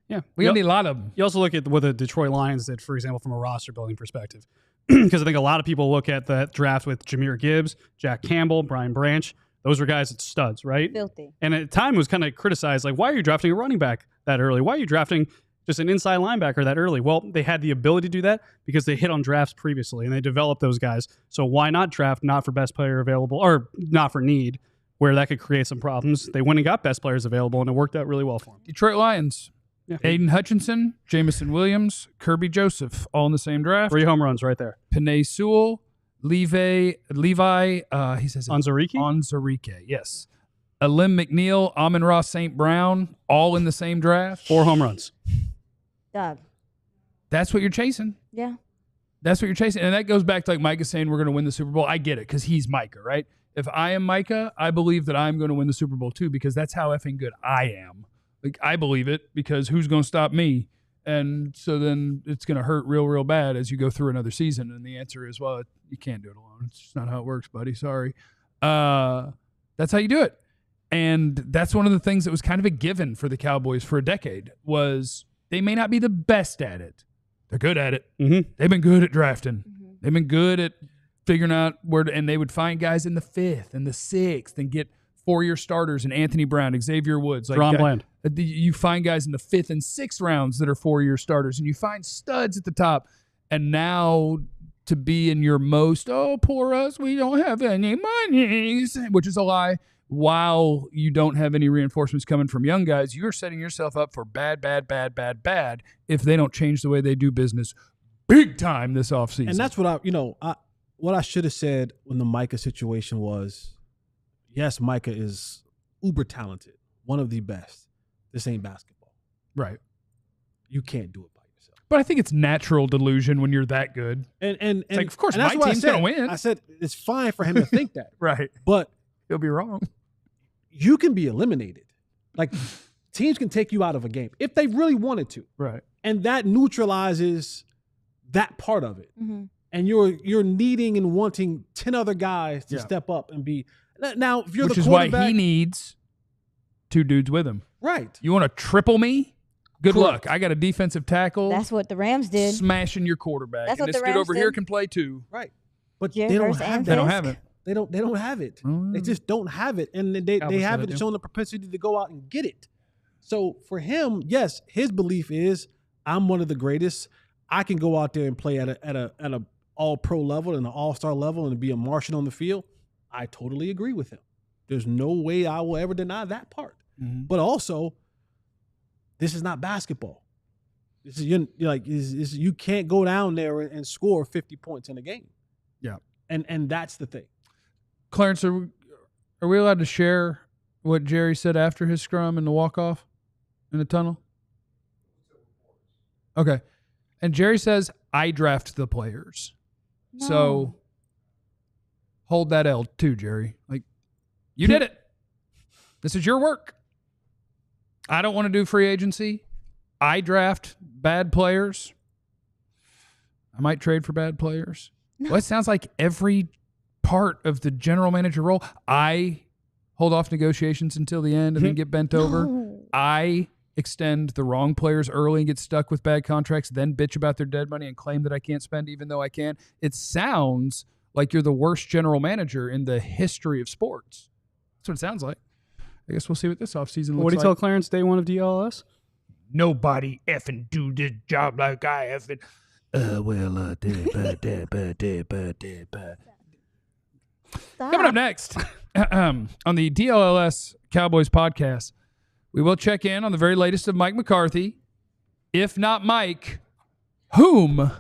Yeah. We're going to need a lot of them. You also look at what the Detroit Lions did, for example, from a roster building perspective. Because I think a lot of people look at that draft with Jahmyr Gibbs, Jack Campbell, Brian Branch. Those were guys that studs, right? Filthy. And at the time, it was kind of criticized, like, why are you drafting a running back that early? Why are you drafting just an inside linebacker that early? Well, they had the ability to do that because they hit on drafts previously, and they developed those guys. So why not draft not for best player available or not for need, where that could create some problems? They went and got best players available, and it worked out really well for them. Detroit Lions. Yeah. Aiden Hutchinson, Jamison Williams, Kirby Joseph, all in the same draft. 3 home runs right there. Panay Sewell, Levi, he says it. Onzarike, yes. Alim McNeil, Amon-Ra St. Brown, all in the same draft. 4 home runs. Dog. That's what you're chasing. Yeah. That's what you're chasing. And that goes back to like Micah saying we're going to win the Super Bowl. I get it because he's Micah, right? If I am Micah, I believe that I'm going to win the Super Bowl too because that's how effing good I am. Like, I believe it because who's going to stop me? And so then it's going to hurt real, real bad as you go through another season. And the answer is, well, you can't do it alone. It's just not how it works, buddy. Sorry. That's how you do it. And that's one of the things that was kind of a given for the Cowboys for a decade was they may not be the best at it. They're good at it. Mm-hmm. They've been good at drafting. Mm-hmm. They've been good at figuring out where to, and they would find guys in the 5th and the 6th and get 4-year starters and Anthony Brown, Xavier Woods. Deron Bland. You find guys in the 5th and 6th rounds that are 4-year starters, and you find studs at the top. And now to be in your most, oh, poor us, we don't have any money, which is a lie. While you don't have any reinforcements coming from young guys, you're setting yourself up for bad if they don't change the way they do business big time this offseason. And that's what what I should have said when the Micah situation was, yes, Micah is uber talented, one of the best. This ain't basketball. Right. You can't do it by yourself. But I think it's natural delusion when you're that good. And like, of course, and my that's what team's going to win. I said it's fine for him to think that. Right. But he'll be wrong. You can be eliminated. Like, teams can take you out of a game if they really wanted to. Right. And that neutralizes that part of it. Mm-hmm. And you're needing and wanting 10 other guys to step up and be. Now, if you're Which the is why quarterback, he needs 2 dudes with him. right. You want to triple me? Good Correct. luck. I got a defensive tackle. That's what the Rams did. Smashing your quarterback. That's and what this the dude Rams over here did. can play too. Right. But Jim they don't versus have Ann that. They don't Fisk. have it. They don't have it. They just don't have it. And they Cowboys said haven't they do. shown the propensity to go out and get it. So for him, yes, his belief is I'm one of the greatest. I can go out there and play at a all pro level and an all-star level and be a Martian on the field. I totally agree with him. There's no way I will ever deny that part. Mm-hmm. But also, this is not basketball. You can't go down there and score 50 points in a game. Yeah. And that's the thing. Clarence, are we allowed to share what Jerry said after his scrum in the walk-off in the tunnel? Okay. And Jerry says, I draft the players. No. So hold that L too, Jerry. Like, you did it. This is your work. I don't want to do free agency. I draft bad players. I might trade for bad players. No. Well, it sounds like every part of the general manager role, I hold off negotiations until the end and then get bent over. No. I extend the wrong players early and get stuck with bad contracts, then bitch about their dead money and claim that I can't spend even though I can. It sounds like you're the worst general manager in the history of sports. That's what it sounds like. I guess we'll see what this offseason looks like. What do you tell Clarence day one of DLLS? Nobody effing do this job like I effing. Coming up next on the DLLS Cowboys podcast, we will check in on the very latest of Mike McCarthy. If not Mike, whom?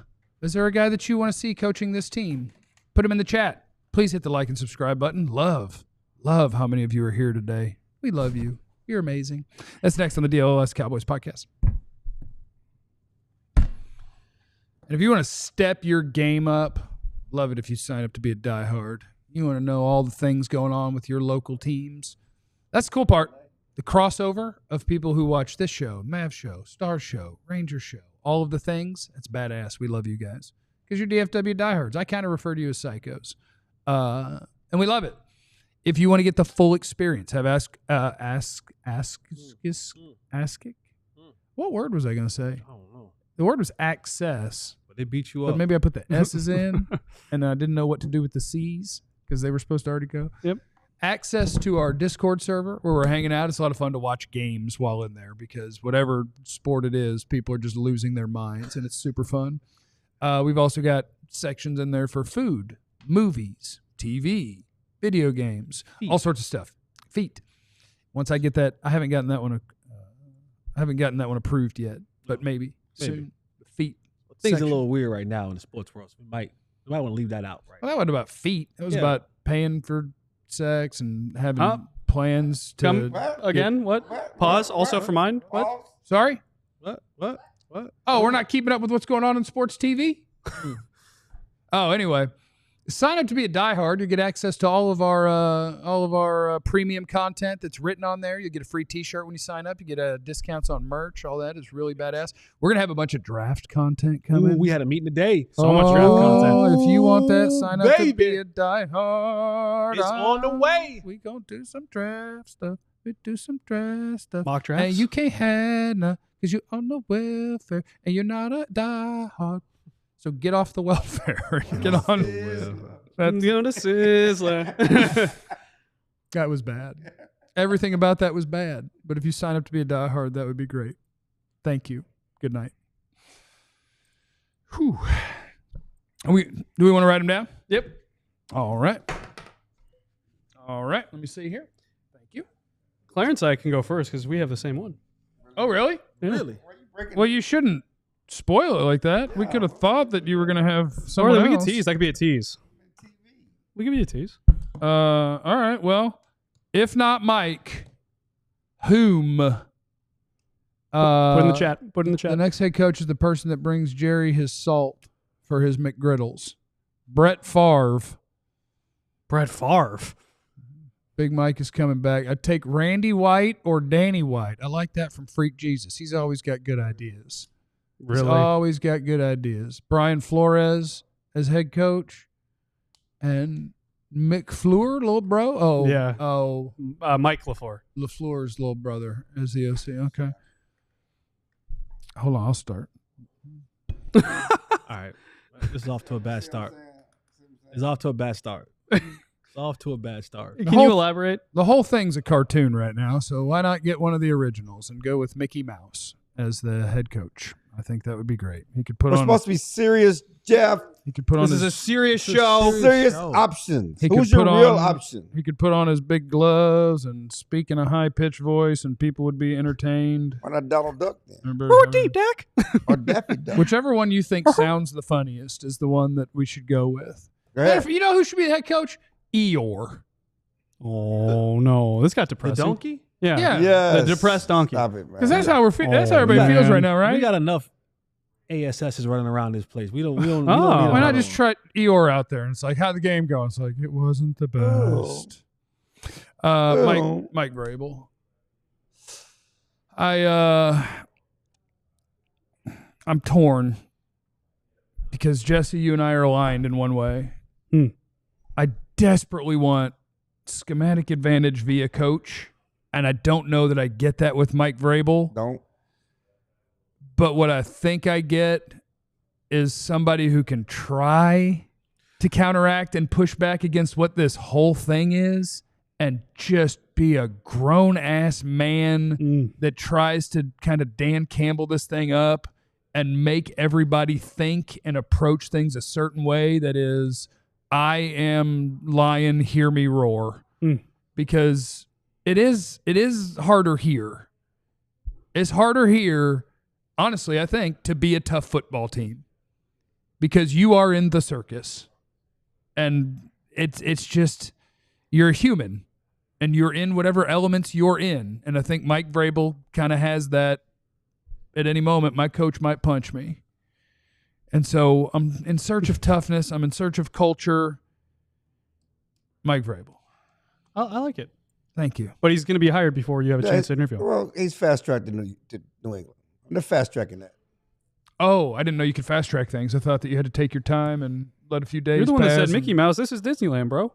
Is there a guy that you want to see coaching this team? Put him in the chat. Please hit the like and subscribe button. Love how many of you are here today. We love you. You're amazing. That's next on the DLLS Cowboys podcast. And if you want to step your game up, love it if you sign up to be a diehard. You want to know all the things going on with your local teams. That's the cool part. The crossover of people who watch this show, Mav show, Star show, Ranger show, all of the things. That's badass. We love you guys. Because you're DFW diehards. I kind of refer to you as psychos. And we love it. If you want to get the full experience, have ask. What word was I going to say? I don't know. The word was access. But they beat you But up. maybe I put the S's in, and I didn't know what to do with the C's because they were supposed to already go. Yep. Access to our Discord server where we're hanging out. It's a lot of fun to watch games while in there because whatever sport it is, people are just losing their minds, and it's super fun. We've also got sections in there for food, movies, TV, video games, all sorts of stuff. Feet. Once I get that, I haven't gotten that one. I haven't gotten that one approved yet, but maybe soon. Feet. Things section. are a little weird right now in the sports world. So we might want to leave that out, right? Well, that wasn't about feet. It was Yeah. about paying for sex and having plans to. Come again? What? Pause. Also for mine. What? Sorry? What? Oh, we're not keeping up with what's going on in sports TV? Oh, anyway. Sign up to be a diehard. You get access to all of our premium content that's written on there. You get a free T-shirt when you sign up. You get discounts on merch. All that is really badass. We're gonna have a bunch of draft content coming. Ooh, we had a meeting today. So much draft content. If you want that, sign up to Baby. be a diehard. It's on the way. We gonna do some draft stuff. We do some draft stuff. Mock drafts. And you can't have none because you're on the welfare and you're not a diehard. So get off the welfare. Get on. That's going to Sizzler. That was bad. Everything about that was bad. But if you sign up to be a diehard, that would be great. Thank you. Good night. Whew. Do we want to write them down? Yep. All right. Let me see here. Thank you. Clarence and I can go first because we have the same one. Oh, really? Yeah. Really? Well, you shouldn't spoil it like that. We could have thought that you were going to have Or someone we else. could tease. That could be a tease. We could be a tease. All right. Well, if not Mike, whom? Put in the chat. Put in the The chat. next head coach is the person that brings Jerry his salt for his McGriddles. Brett Favre. Brett Favre. Big Mike is coming back. I'd take Randy White or Danny White. I like that from Freak Jesus. He's always got good ideas. Really? He's always got good ideas. Brian Flores as head coach. And Mick Fleur, little bro. Oh, Yeah. Oh, Mike LaFleur. LaFleur's little brother as the OC. Okay. Hold on, I'll start. All right. This is off to a bad start. It's off to a bad start. Can you elaborate? The whole thing's a cartoon right now, so why not get one of the originals and go with Mickey Mouse as the head coach? I think that would be great. He could put We're on. supposed to be serious Jeff. He could put on This is a serious show. Serious options. He Who's could your put real on- option? He could put on his big gloves and speak in a high-pitched voice, and people would be entertained. Why not Donald Duck then? Remember, Or deep deck. Or Daffy Duck? whichever one you think sounds the funniest is the one that we should go with. Go ahead. You know who should be the head coach? Eeyore. Oh no, this got The depressing. donkey? Yeah. Yes. The depressed donkey. Stop it, man. Because that's how that's how Oh, everybody feels man. right now, right? We got enough ASSs running around this place. We don't Oh. need Why not another just one. trot Eeyore out there? And it's like, how'd the game go? It's like, it wasn't the best. Mike Vrabel. I'm torn because Jesse, you and I are aligned in one way. I desperately want schematic advantage via coach, and I don't know that I get that with Mike Vrabel. Don't. But what I think I get is somebody who can try to counteract and push back against what this whole thing is and just be a grown-ass man that tries to kind of Dan Campbell this thing up and make everybody think and approach things a certain way that is, I am lion, hear me roar. Because it is harder here. It's harder here, honestly, I think, to be a tough football team because you are in the circus, and it's just you're a human, and you're in whatever elements you're in. And I think Mike Vrabel kind of has that. At any moment, my coach might punch me, and so I'm in search of toughness. I'm in search of culture. Mike Vrabel. I like it. Thank you. But he's going to be hired before you have a chance to interview him. Well, he's fast-tracked to New England. I'm fast-tracking that. Oh, I didn't know you could fast track things. I thought that you had to take your time and let a few days You're the one that pass said and- Mickey Mouse. This is Disneyland, bro.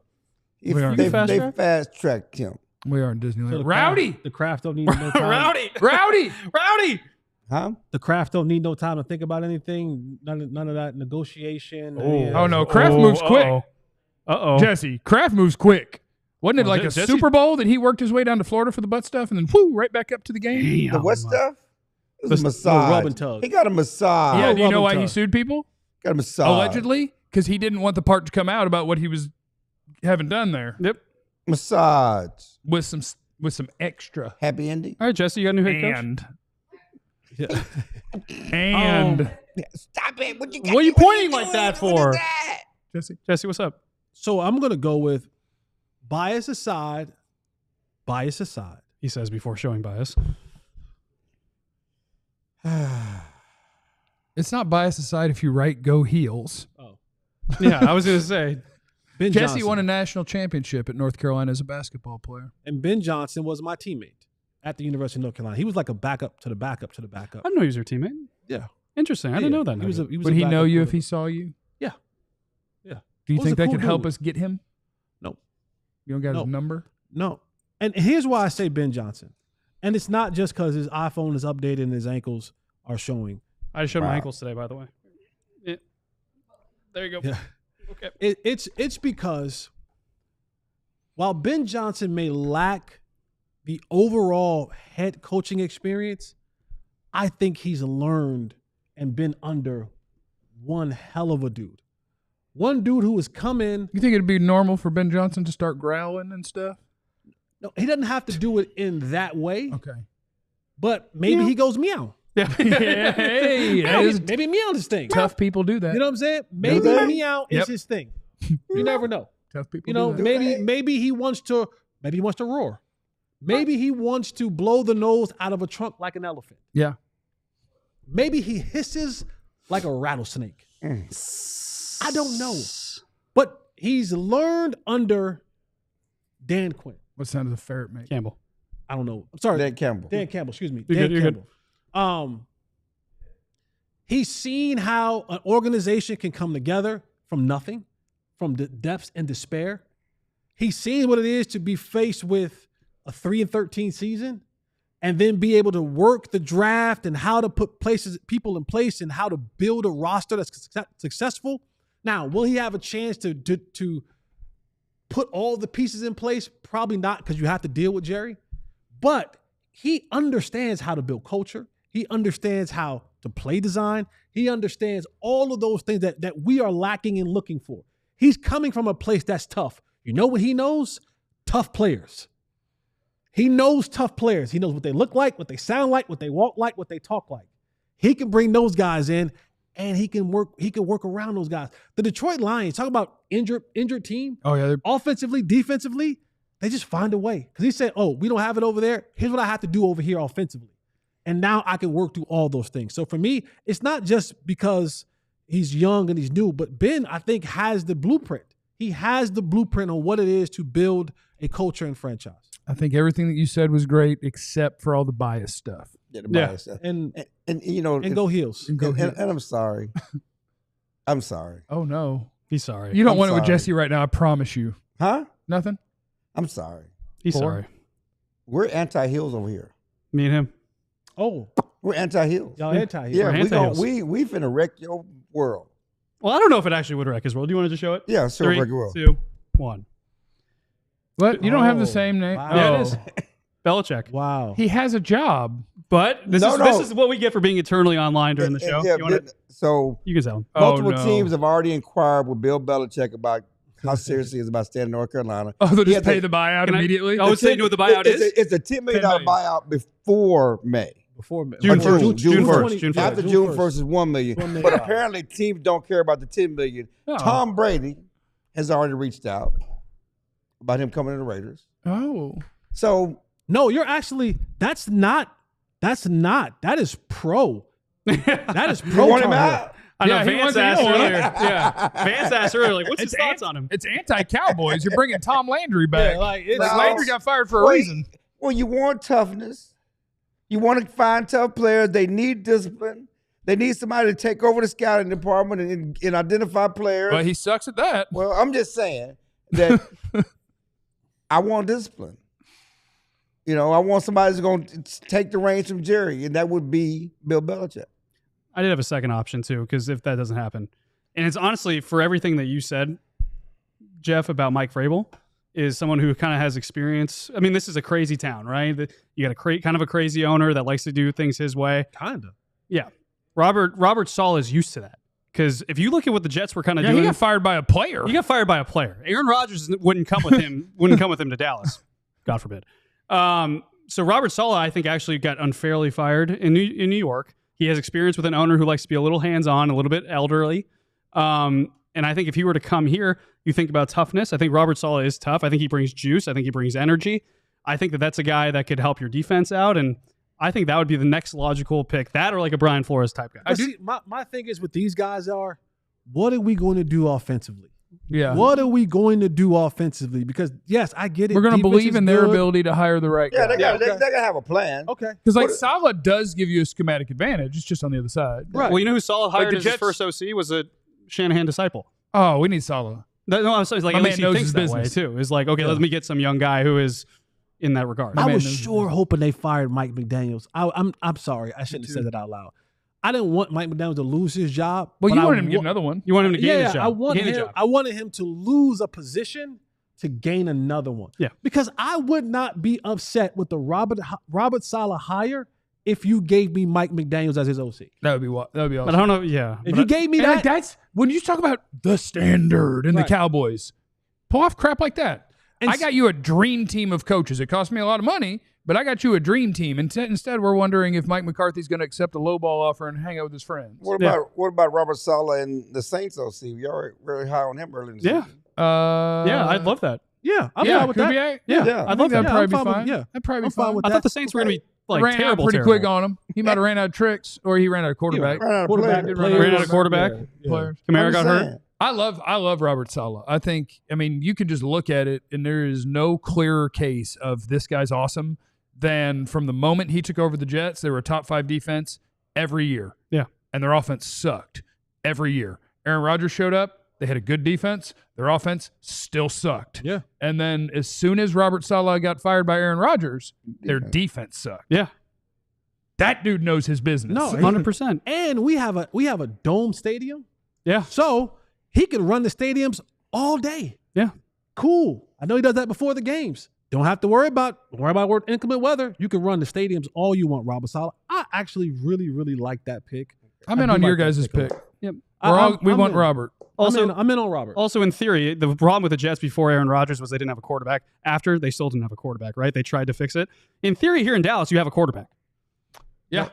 We are. They fast track? fast-tracked him. We are in Disneyland. So the Rowdy! Kraft, the Kraft don't need no time. Rowdy! Huh? The Kraft don't need no time to think about anything. None of that negotiation. Oh, no. Kraft moves quick. Uh-oh. Jesse, Kraft moves quick. Wasn't it Oh, like a Jesse- Super Bowl that he worked his way down to Florida for the butt stuff and then whoo, right back up to the game? The what stuff? It was a The massage. rub and tug. He got a massage. Yeah, do you know rub and why he tug. sued people? Got a massage. Allegedly? Because he didn't want the part to come out about what he was having done there Yep. Massage. with some extra. Happy ending. All right, Jesse, you got a new head coach? And Stop it. What What are you pointing like that for? Jesse, what's up? So I'm gonna go with bias aside. He says before showing bias. it's not bias aside if you write go heels. Yeah, I was going to say. Ben Jesse Johnson. won a national championship at North Carolina as a basketball player. And Ben Johnson was my teammate at the University of North Carolina. He was like a backup to the backup to the I backup. didn't know he was your teammate. Yeah. Interesting. I didn't know that. He was nugget. he was Would a he know backup you to if the- he saw you? Yeah. Do you Was think a that cool could help dude. us get him? No. You don't got No. his number? No. And here's why I say Ben Johnson. And it's not just because his iPhone is updated and his ankles are showing. I showed my Wow. ankles today, by the way. Yeah. There you go. Yeah. Okay. It's because while Ben Johnson may lack the overall head coaching experience, I think he's learned and been under one hell of a dude. One dude who has come in. You think it'd be normal for Ben Johnson to start growling and stuff? No, he doesn't have to do it in that way, Okay. but maybe he goes meow. Yeah. Hey, that Maybe, is maybe meow this thing. tough people do that. You know what I'm saying? Maybe they? meow is Yep. his thing. You never know. Tough people You know, do that. maybe he wants to roar. Maybe he wants to blow the nose out of a trunk like an elephant. Yeah. Maybe he hisses like a rattlesnake. I don't know. But he's learned under Dan Quinn. What sound does a ferret make? Campbell. I don't know. I'm sorry. Dan Campbell. Dan Campbell, excuse me. You're Dan good, you're good. Campbell. He's seen how an organization can come together from nothing, from the depths and despair. He's seen what it is to be faced with a 3-13 season and then be able to work the draft and how to put people in place and how to build a roster that's successful. Now, will he have a chance to put all the pieces in place? Probably not, because you have to deal with Jerry. But he understands how to build culture. He understands how to play design. He understands all of those things that we are lacking and looking for. He's coming from a place that's tough. You know what he knows? Tough players. He knows tough players. He knows what they look like, what they sound like, what they walk like, what they talk like. He can bring those guys in, and he can work around those guys. The Detroit Lions, talk about injured team. Oh yeah, offensively, defensively, they just find a way. Because he said, "Oh, we don't have it over there. Here's what I have to do over here offensively." And now I can work through all those things. So for me, it's not just because he's young and he's new, but Ben, I think, has the blueprint. He has the blueprint on what it is to build a culture and franchise. I think everything that you said was great, except for all the bias stuff. Yeah, the bias stuff. And you know, and go Heels. And I'm sorry. I'm sorry. Oh no, he's sorry. You don't I'm want it with sorry. Jesse right now. I promise you. Huh? Nothing. I'm sorry. He's sorry. We're anti-Heels over here. Me and him. Oh, we're anti-Heels. Y'all anti-Heels. Yeah, We're anti-Heels. we finna wreck your world. Well, I don't know if it actually would wreck his world. Do you want to just show it? Yeah, sure, 3, wreck your world. 2, 1. But you don't have the Oh, same name. wow. Yeah, Yeah, it it is. is. Belichick. wow. He has a job. But this is what we get for being eternally online during the show. Yeah, you, want so you can tell him. multiple no. teams have already inquired with Bill Belichick about how serious he is about staying in North Carolina. Oh, they'll He just has pay a- the buyout Can I- immediately. Oh, so you know what the buyout is? It's a $10 million $10 million. buyout before May. Before June Or 1st. June 1st. 20 June 1st. After June 1st is $1 million. $1 million. But apparently teams don't care about the $10 million. Oh. Tom Brady has already reached out about him coming to the Raiders. Oh, So No, you're actually that is pro. That is pro. you want him Tar Heel. out? I know Yeah, he Vance wants to asked know. earlier. Yeah, Vance asked earlier, like, what's his thoughts on him? it's anti-Cowboys. You're bringing Tom Landry back. Yeah, like, it's- Like, Landry got fired for a Wait, reason. Well, you want toughness. You want to find tough players. They need discipline. They need somebody to take over the scouting department and identify players. But he sucks at that. Well, I'm just saying that I want discipline. You know, I want somebody who's going to take the reins from Jerry, and that would be Bill Belichick. I did have a second option too, because if that doesn't happen, and it's honestly for everything that you said, Jeff, about Mike Vrabel, is someone who kind of has experience. I mean, this is a crazy town, right? You got kind of a crazy owner that likes to do things his way. Kinda. Yeah, Robert Saleh is used to that, because if you look at what the Jets were kind of Yeah, doing, he got fired by a player. he got fired by a player. Aaron Rodgers wouldn't come with him. Wouldn't come with him to Dallas. God forbid. So Robert Saleh, I think, actually got unfairly fired in New York. He has experience with an owner who likes to be a little hands-on, a little bit elderly. And I think if he were to come here, you think about toughness. I think Robert Saleh is tough. I think he brings juice. I think he brings energy. I think that's a guy that could help your defense out. And I think that would be the next logical pick. That or like a Brian Flores type guy. But see, my thing is with these guys are, what are we going to do offensively? Yeah. What are we going to do offensively? Because yes, I get it. We're going to Defense believe is in their good. ability to hire the right Yeah, guy. they got to have a plan. Okay. Because like Saleh does give you a schematic advantage. It's just on the other side. Right. Well, you know who Saleh hired the as his Jets- first OC was a Shanahan disciple. Oh, we need Saleh. No, I'm saying like My at man least he knows thinks his that way business. too. Is like, okay, let me get some young guy who is in that regard. I man was knows sure hoping they fired Mike McDaniels. I'm sorry, I shouldn't have said that out loud. I didn't want Mike McDaniels to lose his job. Well, but you I wanted him to get wa- another one. You want him to gain his job. I wanted Gain a him. job. I wanted him to lose a position to gain another one. Yeah. Because I would not be upset with the Robert Saleh hire if you gave me Mike McDaniels as his OC. That would be what. That would be awesome. But I don't know. Yeah. If But you gave me And that, like, that's when you talk about the standard in Right. the Cowboys. Pull off crap like that. And I got you a dream team of coaches. It cost me a lot of money, but I got you a dream team. Instead, we're wondering if Mike McCarthy's going to accept a lowball offer and hang out with his friends. What about Robert Saleh and the Saints OC? You already really high on him early in the Yeah. season. Yeah, I'd love that. yeah, I'm yeah, fine with could that. be. Yeah, Yeah. I'd love That'd that. probably I'm be fine with- fine. yeah. That'd probably be I'm fine fine. with I that. thought the Saints were going to be like ran terrible, out pretty terrible. quick on him. He might have ran out of tricks, or he ran out of quarterback. Ran out of Quarterback, players. players. Ran out of quarterback. Players. Kamara I'm got just hurt. saying. I love Robert Saleh. I mean, you can just look at it, and there is no clearer case of this guy's awesome than from the moment he took over the Jets. They were a top 5 defense every year. Yeah. And their offense sucked every year. Aaron Rodgers showed up. They had a good defense. Their offense still sucked. Yeah. And then as soon as Robert Saleh got fired by Aaron Rodgers, their defense sucked. Yeah. That dude knows his business. No, 100%. And we have a dome stadium, Yeah. so he can run the stadiums all day. Yeah. Cool. I know he does that before the games. Don't have to worry about inclement weather. You can run the stadiums all you want, Robert Saleh. I actually really, really like that pick. I'm in on your guys' pick. Yep. We want Robert. Also, I'm in on Robert. Also, in theory, the problem with the Jets before Aaron Rodgers was they didn't have a quarterback. After, they still didn't have a quarterback, right? They tried to fix it. In theory, here in Dallas, you have a quarterback. Yeah.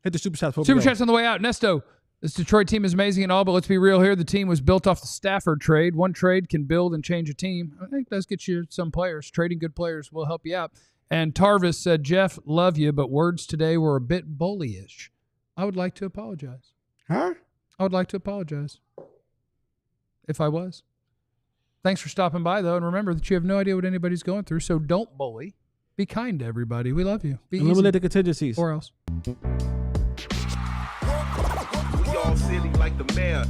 Hit the super chats. Super chats on the way out. Nesto, this Detroit team is amazing and all, but let's be real here. The team was built off the Stafford trade. One trade can build and change a team. I think it does get you some players. Trading good players will help you out. And Tarvis said, Jeff, love you, but words today were a bit bullyish. I would like to apologize. Huh? I would like to apologize. If I was. Thanks for stopping by, though. And remember that you have no idea what anybody's going through, so don't bully. Be kind to everybody. We love you. Be Eliminate easy. the contingencies. Or else. We all silly like the mayor.